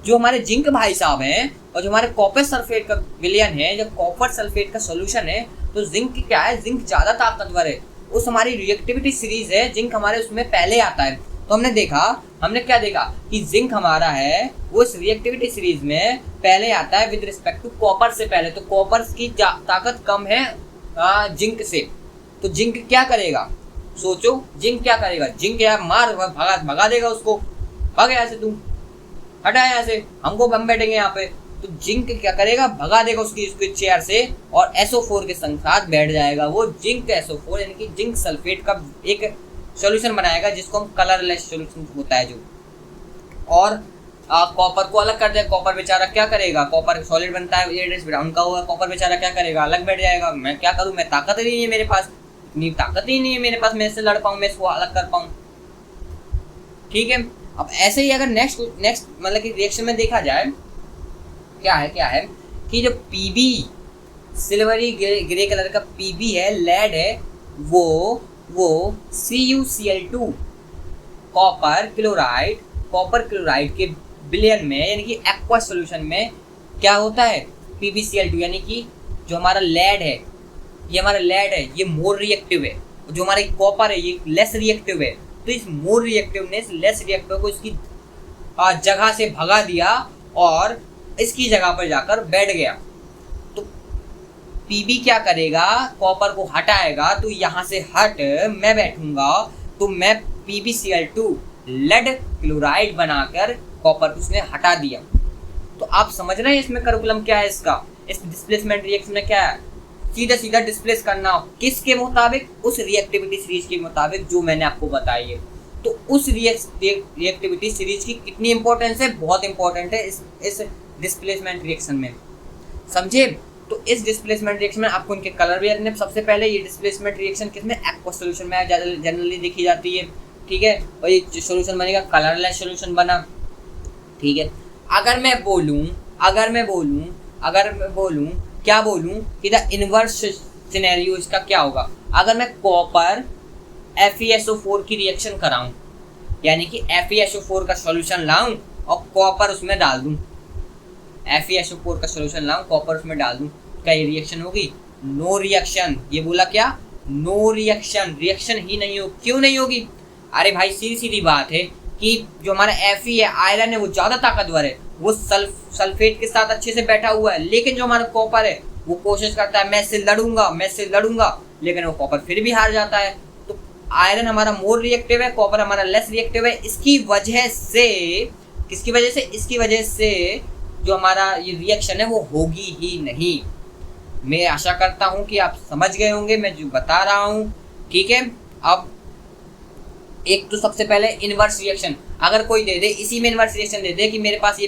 जो हमारे जिंक भाई साहब हैं और जो हमारे कॉपर सल्फेट का विलयन है, जब कॉपर सल्फेट का सॉल्यूशन है, तो जिंक क्या है, जिंक ज्यादा ताकतवर है। उस हमारी रिएक्टिविटी सीरीज है, जिंक हमारे उसमें पहले आता है। तो हमने क्या देखा कि जिंक हमारा है वो इस रिएक्टिविटी सीरीज में पहले आता है विद रिस्पेक्ट टू कॉपर से पहले। तो कॉपर की ताकत कम है जिंक से, तो जिंक क्या करेगा, सोचो जिंक क्या करेगा, जिंक यार मार भगा देगा उसको, भाग यहाँ से, तू हटा यहाँ से, हम बैठेंगे यहाँ पे। तो जिंक क्या करेगा, भगा देगा उसकी चेयर से और SO4 के साथ बैठ जाएगा। वो जिंक SO4 यानी कि जिंक सल्फेट का एक सॉल्यूशन बनाएगा जिसको हम कलरलेस सॉल्यूशन होता है जो। और कॉपर को अलग कर दे, कॉपर बेचारा क्या करेगा, कॉपर सॉलिड बनता है, रेडिश ब्राउन का हुआ, कॉपर बेचारा क्या करेगा, अलग बैठ जाएगा। मैं क्या करूँ, मैं ताकत ही नहीं है मेरे पास, इतनी ताकत ही नहीं है मेरे पास, मैं इससे लड़ पाऊँ, मैं इसको अलग कर पाऊँ, ठीक है। अब ऐसे ही अगर नेक्स्ट मतलब कि रिएक्शन में देखा जाए, क्या है कि जो पीबी सिल्वरी ग्रे कलर का पीबी है, लेड है, वो CuCl2 कॉपर क्लोराइड के विलयन में यानी कि एक्वा सॉल्यूशन में क्या होता है, PbCl2 यानी कि जो हमारा लेड है, ये मोर रिएक्टिव है, जो हमारा कॉपर है ये लेस रिएक्टिव है। तो इस मोर रिएक्टिवनेस लेस रिएक्टिव को इसकी जगह से भगा दिया और इसकी जगह पर जाकर बैठ गया। तो पीबी क्या करेगा, कॉपर को हटाएगा, तो यहाँ से हट, मैं बैठूंगा, तो मैं PbCl2 लेड क्लोराइड बनाकर कॉपर को उसने हटा दिया। तो आप समझ रहे हैं इसमें करिकुलम क्या है इसका, इस डिस्प्लेसमेंट रिएक्शन में क्या है, सीधा डिस्प्लेस करना किसके मुताबिक, उस रिएक्टिविटी सीरीज के मुताबिक जो मैंने आपको बताई है। तो उस रिएक्टिविटी सीरीज की कितनी इंपॉर्टेंस है, बहुत इंपॉर्टेंट है इस डिस्प्लेसमेंट रिएक्शन में, समझे। तो इस डिस्प्लेसमेंट रिएक्शन में आपको इनके कलर भी रखने। सबसे पहले ये डिस्प्लेसमेंट रिएक्शन किसमें, एक्वा सॉल्यूशन में जनरली देखी जाती है, ठीक है। और ये सॉल्यूशन बनेगा कलरलेस सॉल्यूशन बना, ठीक है। अगर मैं बोलूं क्या बोलूं कि द इनवर्स सिनेरियो इसका क्या होगा, अगर मैं कॉपर FeSO4 की रिएक्शन कराऊं, यानी कि FeSO4 का सॉल्यूशन लाऊं और कॉपर उसमें डाल दूं, FeSO4 का सॉल्यूशन लाऊं, कॉपर उसमें डाल दूं, क्या ये रिएक्शन होगी, नो रिएक्शन। ये बोला क्या, नो रिएक्शन, रिएक्शन ही नहीं हो, क्यों नहीं होगी, अरे भाई सीधी बात है कि जो हमारा Fe है, आयरन है, वो ज्यादा ताकतवर है, वो सल्फेट के साथ अच्छे से बैठा हुआ है। लेकिन जो हमारा कॉपर है वो कोशिश करता है मैं इससे लड़ूंगा, लेकिन वो कॉपर फिर भी हार जाता है। तो आयरन हमारा मोर रिएक्टिव है, कॉपर हमारा लेस रिएक्टिव है। इसकी वजह से जो हमारा ये रिएक्शन है वो होगी ही नहीं। मैं आशा करता हूं कि आप समझ गए होंगे मैं जो बता रहा हूं, ठीक है। अब एक तो सबसे पहले इनवर्स रिएक्शन अगर कोई दे दे, इसी में इनवर्स रिएक्शन दे दे कि मेरे पास ये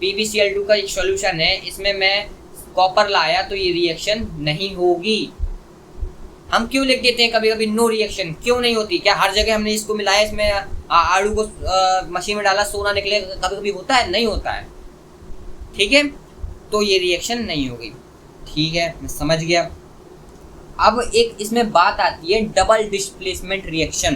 PbCl2 का एक सॉल्यूशन है, इसमें मैं कॉपर लाया तो ये रिएक्शन नहीं होगी। हम क्यों लिख देते हैं कभी कभी नो रिएक्शन, क्यों नहीं होती, क्या हर जगह हमने इसको मिलाया, इसमें आलू को मशीन में डाला सोना निकले, कभी कभी होता है, नहीं होता है, ठीक है। तो ये रिएक्शन नहीं होगी, ठीक है, मैं समझ गया। अब एक इसमें बात आती है डबल डिस्प्लेसमेंट रिएक्शन,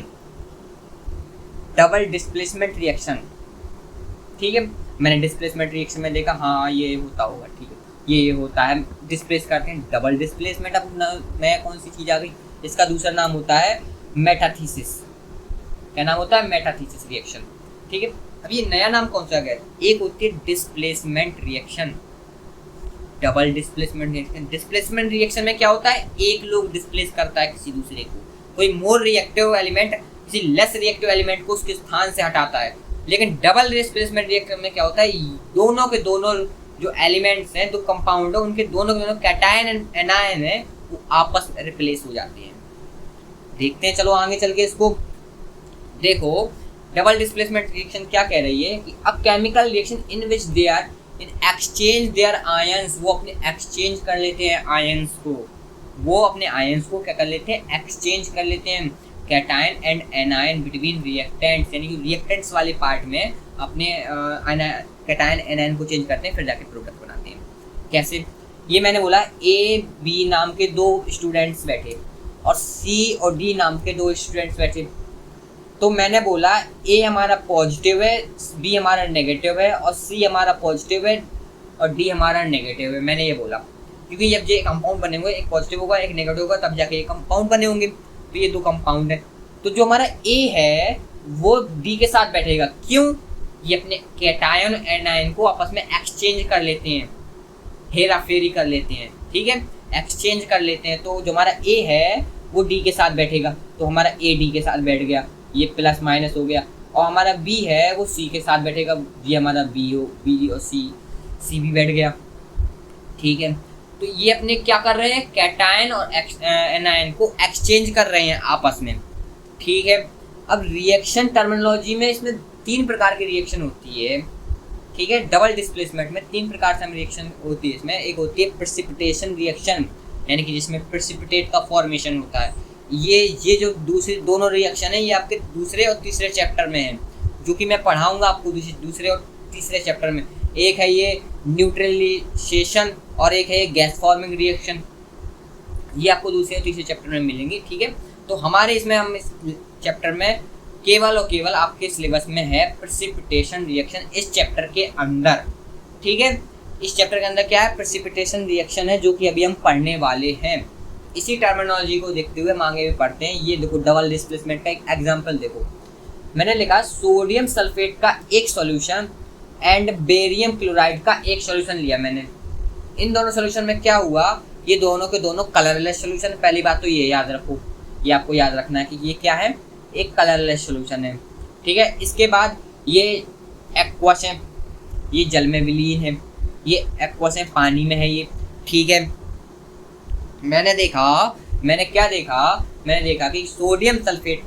ठीक है। मैंने डिस्प्लेसमेंट रिएक्शन में देखा, हाँ ये होता होगा, ठीक है, ये होता है, डिस्प्लेस करते हैं, डबल डिस्प्लेसमेंट। अब नया कौन सी चीज़ आ गई, इसका दूसरा नाम होता है मेटाथीसिस। क्या नाम होता है, मेटाथीसिस रिएक्शन, ठीक है। अब ये नया नाम कौन सा आ गया, एक होती है displacement reaction, double displacement reaction. Displacement reaction में क्या होता है, एक लोग डिस्प्लेस करता है किसी दूसरे को, कोई मोर रिएक्टिव एलिमेंट किसी लेस रिएक्टिव एलिमेंट को उसके स्थान से हटाता है। लेकिन डबल डिस्प्लेसमेंट रिएक्टर में क्या होता है, दोनों के दोनों जो एलिमेंट्स हैं, जो कंपाउंड है, उनके दोनों के दोनों कैटायन एंड एनायन है, वो आपस में रिप्लेस हो जाते हैं। देखते हैं चलो आगे चल के इसको। देखो डबल डिस्प्लेसमेंट रिएक्शन क्या कह रही है कि a chemical reaction in which they are in exchange their ions, वो अपने एक्सचेंज कर लेते हैं आयंस को, वो अपने आयंस को क्या कर लेते हैं, एक्सचेंज कर लेते हैं cation and anion between reactants, यानी कि रिएक्टेंट्स वाले पार्ट में अपने कैटायन एनायन को चेंज करते हैं, फिर जाके प्रोडक्ट बनाते हैं। कैसे, ये मैंने बोला ए बी नाम के दो स्टूडेंट्स बैठे और सी और डी नाम के दो स्टूडेंट्स बैठे। तो मैंने बोला ए हमारा पॉजिटिव है, बी हमारा नेगेटिव है, और सी हमारा पॉजिटिव है और डी हमारा नेगेटिव है। मैंने ये बोला क्योंकि जब ये कंपाउंड बने हुए, एक पॉजिटिव होगा एक नेगेटिव होगा, तब जाके ये कंपाउंड बने होंगे। तो ये दो कंपाउंड है। तो जो हमारा ए है वो डी के साथ बैठेगा। क्यों? ये अपने कैटायन और एनायन को आपस में एक्सचेंज कर लेते हैं, हेरा फेरी कर लेते हैं, ठीक है, एक्सचेंज कर लेते हैं। तो जो हमारा ए है वो डी के साथ बैठेगा, तो हमारा ए डी के साथ बैठ गया, ये प्लस माइनस हो गया। और हमारा बी है वो सी के साथ बैठेगा, ये हमारा बी और सी भी बैठ गया, ठीक है। तो ये अपने क्या कर रहे हैं, कैटायन और एनायन को एक्सचेंज कर रहे हैं आपस में, ठीक है। अब रिएक्शन टर्मिनोलॉजी में इसमें 3 प्रकार की रिएक्शन होती है, ठीक है। डबल डिस्प्लेसमेंट में 3 प्रकार से हम रिएक्शन होती है। इसमें एक होती है प्रेसिपिटेशन रिएक्शन, यानी कि जिसमें प्रेसिपिटेट का फॉर्मेशन होता है। ये जो दूसरी दोनों रिएक्शन है, ये आपके दूसरे और तीसरे चैप्टर में है, जो कि मैं पढ़ाऊंगा आपको दूसरे और तीसरे चैप्टर में। एक है ये न्यूट्रलाइजेशन और एक है ये गैस फॉर्मिंग रिएक्शन, ये आपको दूसरे और तीसरे चैप्टर में मिलेंगी, ठीक है। तो हमारे इसमें हम इस चैप्टर में केवल और केवल आपके सिलेबस में है प्रेसिपिटेशन रिएक्शन, इस चैप्टर के अंदर, ठीक है। इस चैप्टर के अंदर क्या है, प्रेसिपिटेशन रिएक्शन है, जो कि अभी हम पढ़ने वाले हैं। इसी टर्मिनोलॉजी को देखते हुए हम आगे भी पढ़ते हैं। ये देखो डबल डिस्प्लेसमेंट का एक एग्जांपल देखो, मैंने लिखा सोडियम सल्फेट का एक सॉल्यूशन एंड बेरियम क्लोराइड का एक सॉल्यूशन लिया मैंने। इन दोनों सॉल्यूशन में क्या हुआ, ये दोनों के दोनों कलरलेस सॉल्यूशन। पहली बात तो ये याद रखो, ये आपको याद रखना है कि ये क्या है, एक कलरलेस सॉल्यूशन है, ठीक है। इसके बाद ये एक्वस है, ये जल में विलीन है, ये एक्वस है, पानी में है ये, ठीक है। मैंने क्या देखा, मैंने देखा कि सोडियम सल्फेट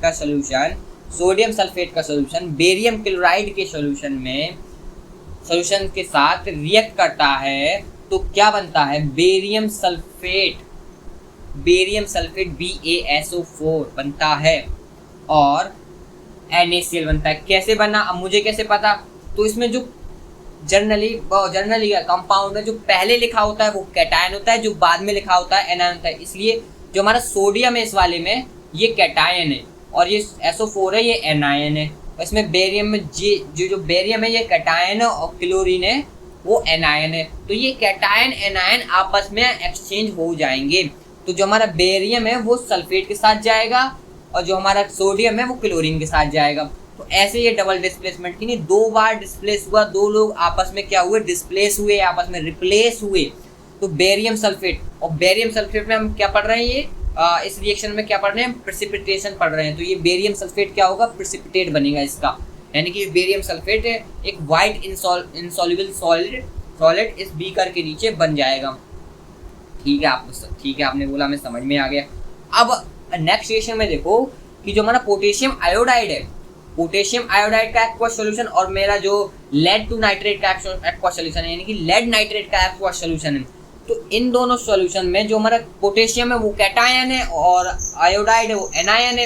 का सॉल्यूशन बेरियम क्लोराइड के सॉल्यूशन के साथ रिएक्ट करता है, तो क्या बनता है, बेरियम सल्फेट BaSO4 बनता है और NaCl बनता है। कैसे बना, अब मुझे कैसे पता, तो इसमें जो जनरली कंपाउंड है, जो पहले लिखा होता है वो कैटायन होता है, जो बाद में लिखा होता है एनायन होता है। इसलिए जो हमारा सोडियम है इस वाले में ये कैटायन है और ये SO4 है ये एनायन है। और इसमें बेरियम में जो बेरियम है ये कैटायन है और क्लोरीन है वो एनायन है। तो ये कैटायन एनायन आपस में एक्सचेंज हो जाएंगे। तो जो हमारा बेरियम है वो सल्फेट के साथ जाएगा और जो हमारा सोडियम है वो क्लोरीन के साथ जाएगा। तो ऐसे ये डबल डिस्प्लेसमेंट की नहीं, 2 बार डिस्प्लेस हुआ, 2 लोग आपस में क्या हुए, डिस्प्लेस हुए, आपस में रिप्लेस हुए। तो बेरियम सल्फेट और बेरियम सल्फेट में हम क्या पढ़ रहे हैं, ये इस रिएक्शन में क्या पढ़ रहे हैं, प्रेसिपिटेशन पढ़ रहे हैं। तो ये बेरियम सल्फेट क्या होगा, प्रेसिपिटेट बनेगा इसका, यानी कि बेरियम सल्फेट एक वाइट इनसॉल्युबल सॉलिड इस बीकर के नीचे बन जाएगा, ठीक है। ठीक है, आपने बोला, मैं समझ में आ गया। अब नेक्स्ट रिएक्शन में देखो कि जो हमारा पोटेशियम आयोडाइड है, पोटेशियम आयोडाइड का एक्वा सॉल्यूशन और मेरा जो लेड टू नाइट्रेट का एक्वा सॉल्यूशन है, यानी कि लेड नाइट्रेट का एक्वा सॉल्यूशन है। तो इन दोनों सॉल्यूशन में जो हमारा पोटेशियम है वो कैटायन है और आयोडाइड है वो एनायन है,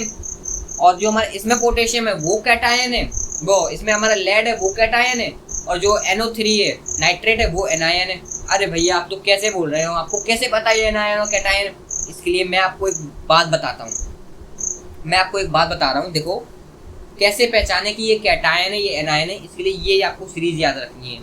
और जो हमारा इसमें पोटेशियम है वो कैटायन है, वो इसमें हमारा लेड है वो कैटायन है, और जो NO3 है नाइट्रेट है वो एनायन है। अरे भैया आप तो कैसे बोल रहे हो, आपको कैसे पता ये एनायन और कैटायन? इसके लिए मैं आपको एक बात बताता हूँ, बता रहा हूँ। देखो कैसे पहचाने कि ये कैटायन है ये एनायन है, इसके लिए ये आपको सीरीज याद रखनी है।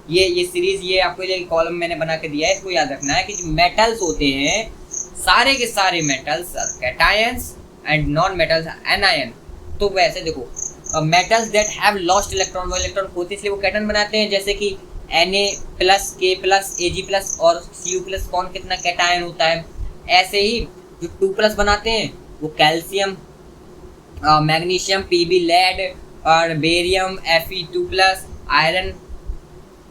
ये सीरीज, ये आपको ये कॉलम मैंने बना के दिया है, इसको याद रखना है कि जो मेटल्स होते हैं सारे के सारे metals cations and non metals anion. तो वैसे देखो metals that have lost electron, वो इलेक्ट्रॉन खोते इसलिए वो कैटन बनाते हैं, जैसे कि Na+, K+, Ag+ और Cu+, कौन कितना कैटायन होता है। ऐसे ही जो 2+ बनाते हैं वो कैल्शियम मैग्नीशियम Pb लेड और बेरियम Fe2+, आयरन।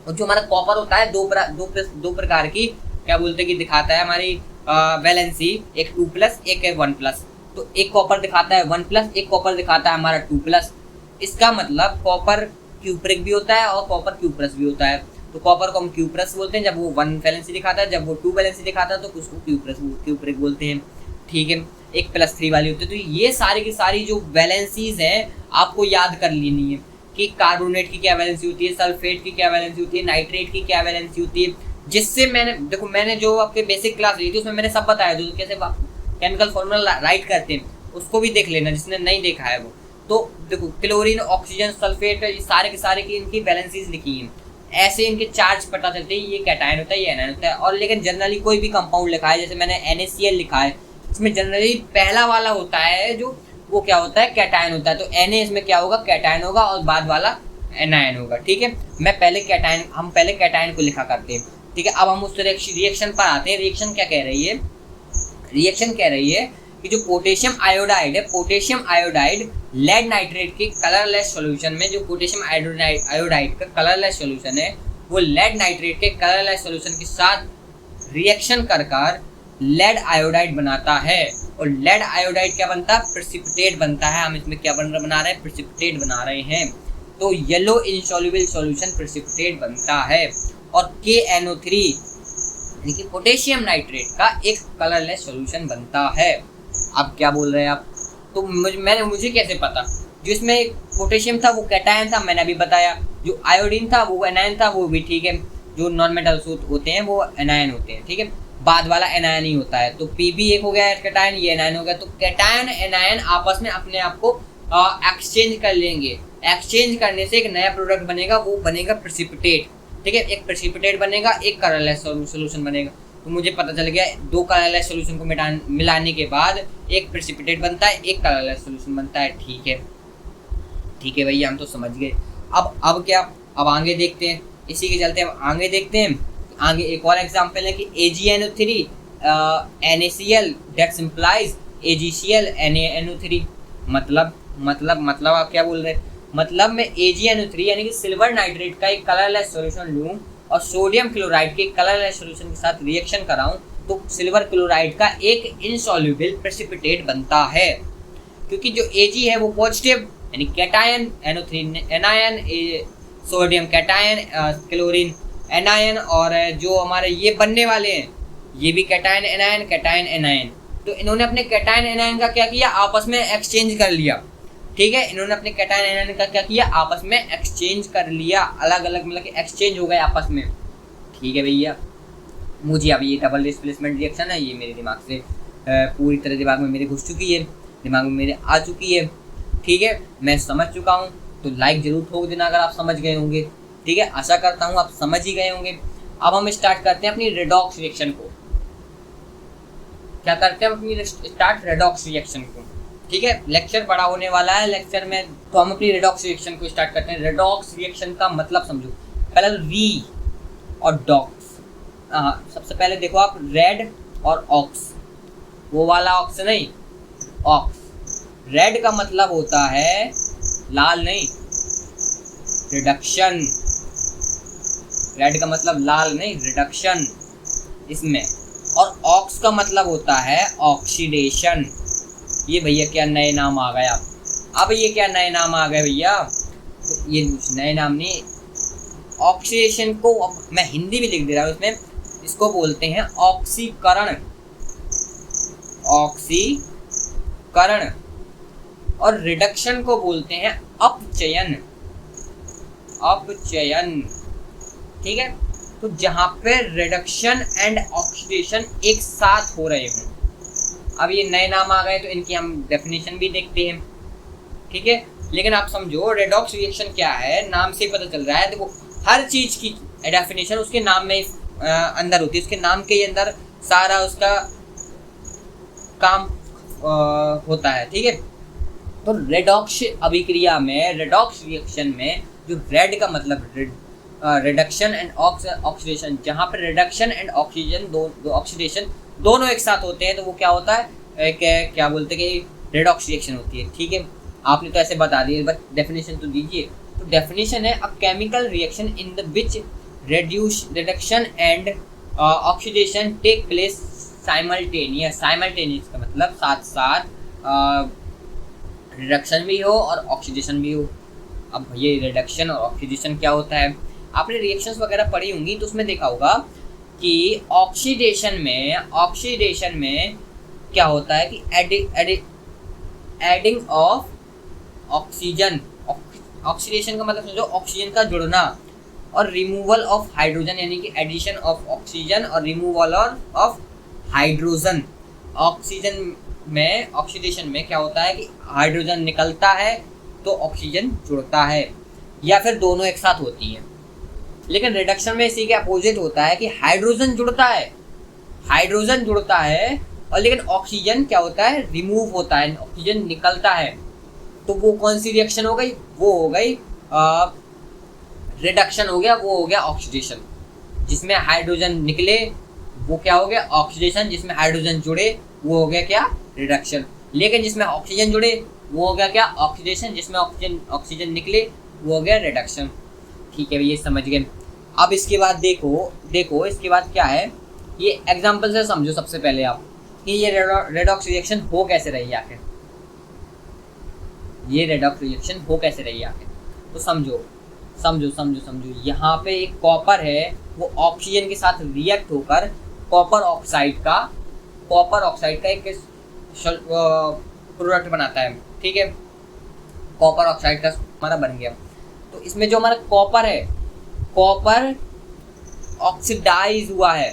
और जो हमारा कॉपर होता है दो प्रकार की क्या बोलते हैं कि दिखाता है हमारी वैलेंसी, एक 2+, एक है 1+। तो एक कॉपर दिखाता है 1+, एक कॉपर दिखाता है हमारा 2+। इसका मतलब कॉपर क्यूप्रिक भी होता है और कॉपर क्यूप्रस भी होता है। तो कॉपर को हम क्यूप्रस बोलते हैं जब वो 1 वैलेंसी दिखाता है, जब वो 2 वैलेंसी दिखाता है तो उसको क्यूप्रिक बोलते हैं। ठीक है, एक +3 वाली होती है। तो ये सारी की सारी जो वैलेंसीज हैं आपको याद कर लेनी है कि कार्बोनेट की क्या वैलेंसी होती है, सल्फेट की क्या वैलेंसी होती है, नाइट्रेट की क्या वैलेंसी होती है। जिससे मैंने जो आपके बेसिक क्लास ली थी उसमें मैंने सब बताया, जो कैसे केमिकल फॉर्मूला राइट करते हैं उसको भी देख लेना जिसने नहीं देखा है वो। तो देखो क्लोरीन, ऑक्सीजन, सल्फेट, ये सारे के सारे की इनकी वैलेंसीज लिखी हैं। ऐसे इनके चार्ज पता चलते हैं, ये कैटायन होता है, ये एनायन होता है। और लेकिन जनरली कोई भी कंपाउंड लिखा है, जैसे मैंने NaCl लिखा है, इसमें जनरली पहला वाला होता है जो वो क्या होता है, कैटायन होता है। तो Na इसमें क्या होगा, कैटायन होगा, और बाद वाला एनायन होगा। ठीक है, हम पहले कैटायन को लिखा करते हैं। ठीक है, अब हम उस रिएक्शन पर आते हैं। रिएक्शन क्या कह रही है, रिएक्शन कह रही है कि जो पोटेशियम आयोडाइड है, पोटेशियम आयोडाइड लेड नाइट्रेट के कलरलेस सॉल्यूशन में, जो पोटेशियम आयोडाइड का कलरलेस सॉल्यूशन है वो लेड नाइट्रेट के कलरलेस सॉल्यूशन के साथ रिएक्शन कर लेड आयोडाइड बनाता है। और लेड आयोडाइड क्या बनता है, प्रेसिपिटेट बनता है। हम इसमें क्या बना रहे हैं, प्रेसिपिटेट बना रहे हैं। तो येलो इनसॉल्युबल सॉल्यूशन प्रेसिपिटेट बनता है। और KNO3 यानी कि पोटेशियम नाइट्रेट का एक कलरलेस सॉल्यूशन बनता है। अब क्या बोल रहे हैं आप, तो मुझे कैसे पता, जो इसमें पोटेशियम था वो कैटायन था, मैंने अभी बताया। जो आयोडीन था वो एनायन था, वो भी ठीक है। जो नॉन मेटल्स होते हैं वो एनायन होते हैं। ठीक है, बाद वाला एनायन ही होता है। तो Pb एक हो गया कैटायन, ये एनायन हो गया। तो कैटायन एनायन आपस में अपने आप को एक्सचेंज कर लेंगे। एक्सचेंज करने से एक नया प्रोडक्ट बनेगा, वो बनेगा प्रेसिपिटेट। ठीक है, एक प्रेसिपिटेट बनेगा, एक कलरलेस सॉल्यूशन बनेगा। तो मुझे पता चल गया दो कलरलेस सॉल्यूशन को मिलाने के बाद एक प्रेसिपिटेट बनता है, एक कलरलेस सॉल्यूशन बनता है। ठीक है भैया, हम तो समझ गए। अब क्या, अब आगे देखते हैं, इसी के चलते हम आगे देखते हैं। आगे एक और एग्जांपल है कि AgNO3 NaCl that implies AgCl NaNO3। मतलब आप क्या बोल रहे हैं, मतलब मैं AgNO3 यानी कि सिल्वर नाइट्रेट का एक कलरलेस सॉल्यूशन लूं और सोडियम क्लोराइड के कलरलेस सॉल्यूशन के साथ रिएक्शन कराऊं तो सिल्वर क्लोराइड का एक इनसॉल्युबल प्रेसिपिटेट बनता है। क्योंकि जो Ag है वो पॉजिटिव यानी cation, NO3 anion, sodium cation, chlorine anion, और जो हमारे ये बनने वाले हैं ये भी कैटायन एनायन। तो इन्होंने अपने कैटायन एनायन का क्या किया, आपस में एक्सचेंज कर लिया। ठीक है, इन्होंने अपने कैटायन एनायन का क्या किया, आपस में एक्सचेंज कर लिया, अलग अलग मतलब कि एक्सचेंज हो गए आपस में। ठीक है भैया, मुझे अब ये डबल डिस्प्लेसमेंट रिएक्शन है, ये मेरे दिमाग से पूरी तरह दिमाग में मेरे घुस चुकी है, दिमाग में मेरे आ चुकी है। ठीक है, मैं समझ चुका हूँ। तो लाइक जरूर ठोक देना अगर आप समझ गए होंगे। ठीक है, आशा करता हूँ आप समझ ही गए होंगे। अब हम स्टार्ट करते हैं अपनी रेडॉक्स रिएक्शन को। क्या करते हैं, अपनी रेडॉक्स रिएक्शन को। ठीक है, लेक्चर बड़ा होने वाला है लेक्चर में, तो हम अपनी रेडॉक्स रिएक्शन को स्टार्ट करते हैं। रेडॉक्स रिएक्शन का मतलब समझो, पहले री और डॉक्स। सबसे पहले देखो आप, रेड और ऑक्स, वो वाला ऑक्स नहीं, ऑक्स। रेड का मतलब होता है लाल नहीं, रिडक्शन। रेड का मतलब लाल नहीं, रिडक्शन इसमें। और ऑक्स का मतलब होता है ऑक्सीडेशन। ये भैया क्या नए नाम आ गया, अब ये क्या नए नाम आ गए भैया, तो ये नए नाम नहीं, ऑक्सीडेशन को मैं हिंदी भी लिख दे रहा हूँ इसमें, इसको बोलते हैं ऑक्सीकरण, ऑक्सीकरण। और रिडक्शन को बोलते हैं अपचयन, अपचयन। ठीक है, तो जहाँ पे रिडक्शन एंड ऑक्सीडेशन एक साथ हो रहे हों। अब ये नए नाम आ गए तो इनकी हम डेफिनेशन भी देखते हैं। ठीक है, लेकिन आप समझो रेडॉक्स रिएक्शन क्या है, नाम से पता चल रहा है। देखो हर चीज की डेफिनेशन उसके नाम में अंदर होती है, उसके नाम के अंदर सारा उसका काम होता है। ठीक है, तो रेडॉक्स अभिक्रिया में, रेडॉक्स रिएक्शन में जो रेड का मतलब रिडक्शन एंड ऑक्सीडेशन, जहाँ पर रिडक्शन एंड ऑक्सीडेशन दोनों एक साथ होते हैं तो वो क्या होता है, क्या बोलते हैं कि रेडॉक्स रिएक्शन होती है। ठीक है, आपने तो ऐसे बता दिया, बट डेफिनेशन तो दीजिए। तो डेफिनेशन है, a chemical reaction in the which reduction and oxidation take place simultaneous. Simultaneous का मतलब साथ साथ रिडक्शन भी हो और ऑक्सीडेशन भी हो। अब ये रिडक्शन और ऑक्सीडेशन क्या होता है, आपने रिएक्शंस वगैरह पढ़ी होंगी तो उसमें देखा होगा कि ऑक्सीडेशन में क्या होता है कि एडिंग ऑफ ऑक्सीजन। ऑक्सीडेशन का मतलब समझो ऑक्सीजन का जुड़ना, और रिमूवल ऑफ हाइड्रोजन यानी कि एडिशन ऑफ ऑक्सीजन और रिमूवल ऑफ हाइड्रोजन। ऑक्सीडेशन में क्या होता है कि हाइड्रोजन निकलता है तो ऑक्सीजन जुड़ता है, या फिर दोनों एक साथ होती हैं। लेकिन रिडक्शन में इसी के अपोजिट होता है कि हाइड्रोजन जुड़ता है और लेकिन ऑक्सीजन क्या होता है, रिमूव होता है, ऑक्सीजन निकलता है। तो वो कौन सी रिएक्शन हो गई, वो हो गई रिडक्शन हो गया, वो हो गया ऑक्सीडेशन। जिसमें हाइड्रोजन निकले वो क्या हो गया, ऑक्सीडेशन। जिसमें हाइड्रोजन जुड़े वो हो गया क्या, रिडक्शन। लेकिन जिसमें ऑक्सीजन जुड़े वो हो गया क्या, ऑक्सीडेशन। जिसमें ऑक्सीजन निकले वो हो गया रिडक्शन। ठीक है, ये समझ गए। अब इसके बाद देखो इसके बाद क्या है, ये एग्जाम्पल से समझो सबसे पहले आप कि ये रेडॉक्स रिएक्शन हो कैसे रही आखिर, तो समझो। यहाँ पे एक कॉपर है, वो ऑक्सीजन के साथ रिएक्ट होकर कॉपर ऑक्साइड का एक प्रोडक्ट बनाता है। ठीक है, कॉपर ऑक्साइड का हमारा बन गया। तो इसमें जो हमारा कॉपर है, कॉपर ऑक्सीडाइज हुआ है,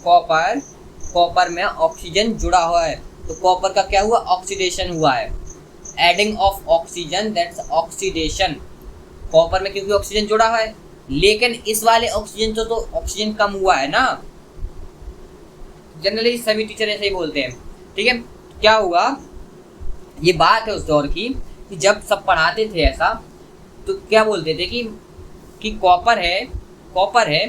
कॉपर में ऑक्सीजन जुड़ा हुआ है, तो कॉपर का क्या हुआ, ऑक्सीडेशन हुआ है। Adding of oxygen, that's oxidation. Copper में क्योंकि ऑक्सीजन जुड़ा हुआ है, लेकिन इस वाले ऑक्सीजन तो ऑक्सीजन कम हुआ है ना। जनरली सभी टीचर ऐसे ही बोलते हैं। ठीक है, क्या हुआ, ये बात है उस दौर की कि जब सब पढ़ाते थे ऐसा, तो क्या बोलते थे कि कॉपर है,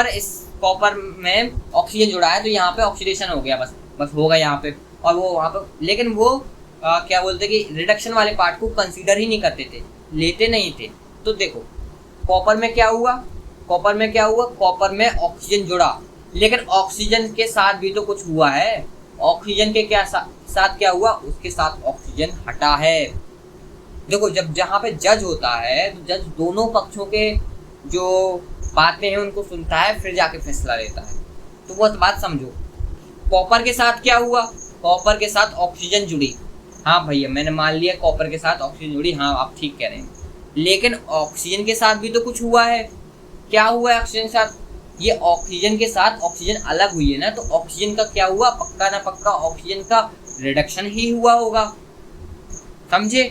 इस कॉपर में ऑक्सीजन जुड़ा है तो यहाँ पे ऑक्सीडेशन हो गया, बस होगा यहाँ पे, और वो वहाँ पे। लेकिन वो क्या बोलते कि रिडक्शन वाले पार्ट को कंसीडर ही नहीं करते थे, लेते नहीं थे। तो देखो कॉपर में क्या हुआ, कॉपर में ऑक्सीजन जुड़ा, लेकिन ऑक्सीजन के साथ भी तो कुछ हुआ है। ऑक्सीजन के साथ क्या हुआ, उसके साथ ऑक्सीजन हटा है। देखो जब जहाँ पे जज होता है तो जज दोनों पक्षों के जो बातें हैं उनको सुनता है, फिर जाके फैसला लेता है। तो वो बात समझो, कॉपर के साथ क्या हुआ, कॉपर के साथ ऑक्सीजन जुड़ी। हाँ भैया, मैंने मान लिया कॉपर के साथ ऑक्सीजन जुड़ी, हाँ आप ठीक कह रहे हैं। लेकिन ऑक्सीजन के साथ भी तो कुछ हुआ है। क्या हुआ है ऑक्सीजन के साथ, ये ऑक्सीजन के साथ ऑक्सीजन अलग हुई है ना, तो ऑक्सीजन का क्या हुआ, पक्का ना पक्का ऑक्सीजन का रिडक्शन ही हुआ होगा, समझे।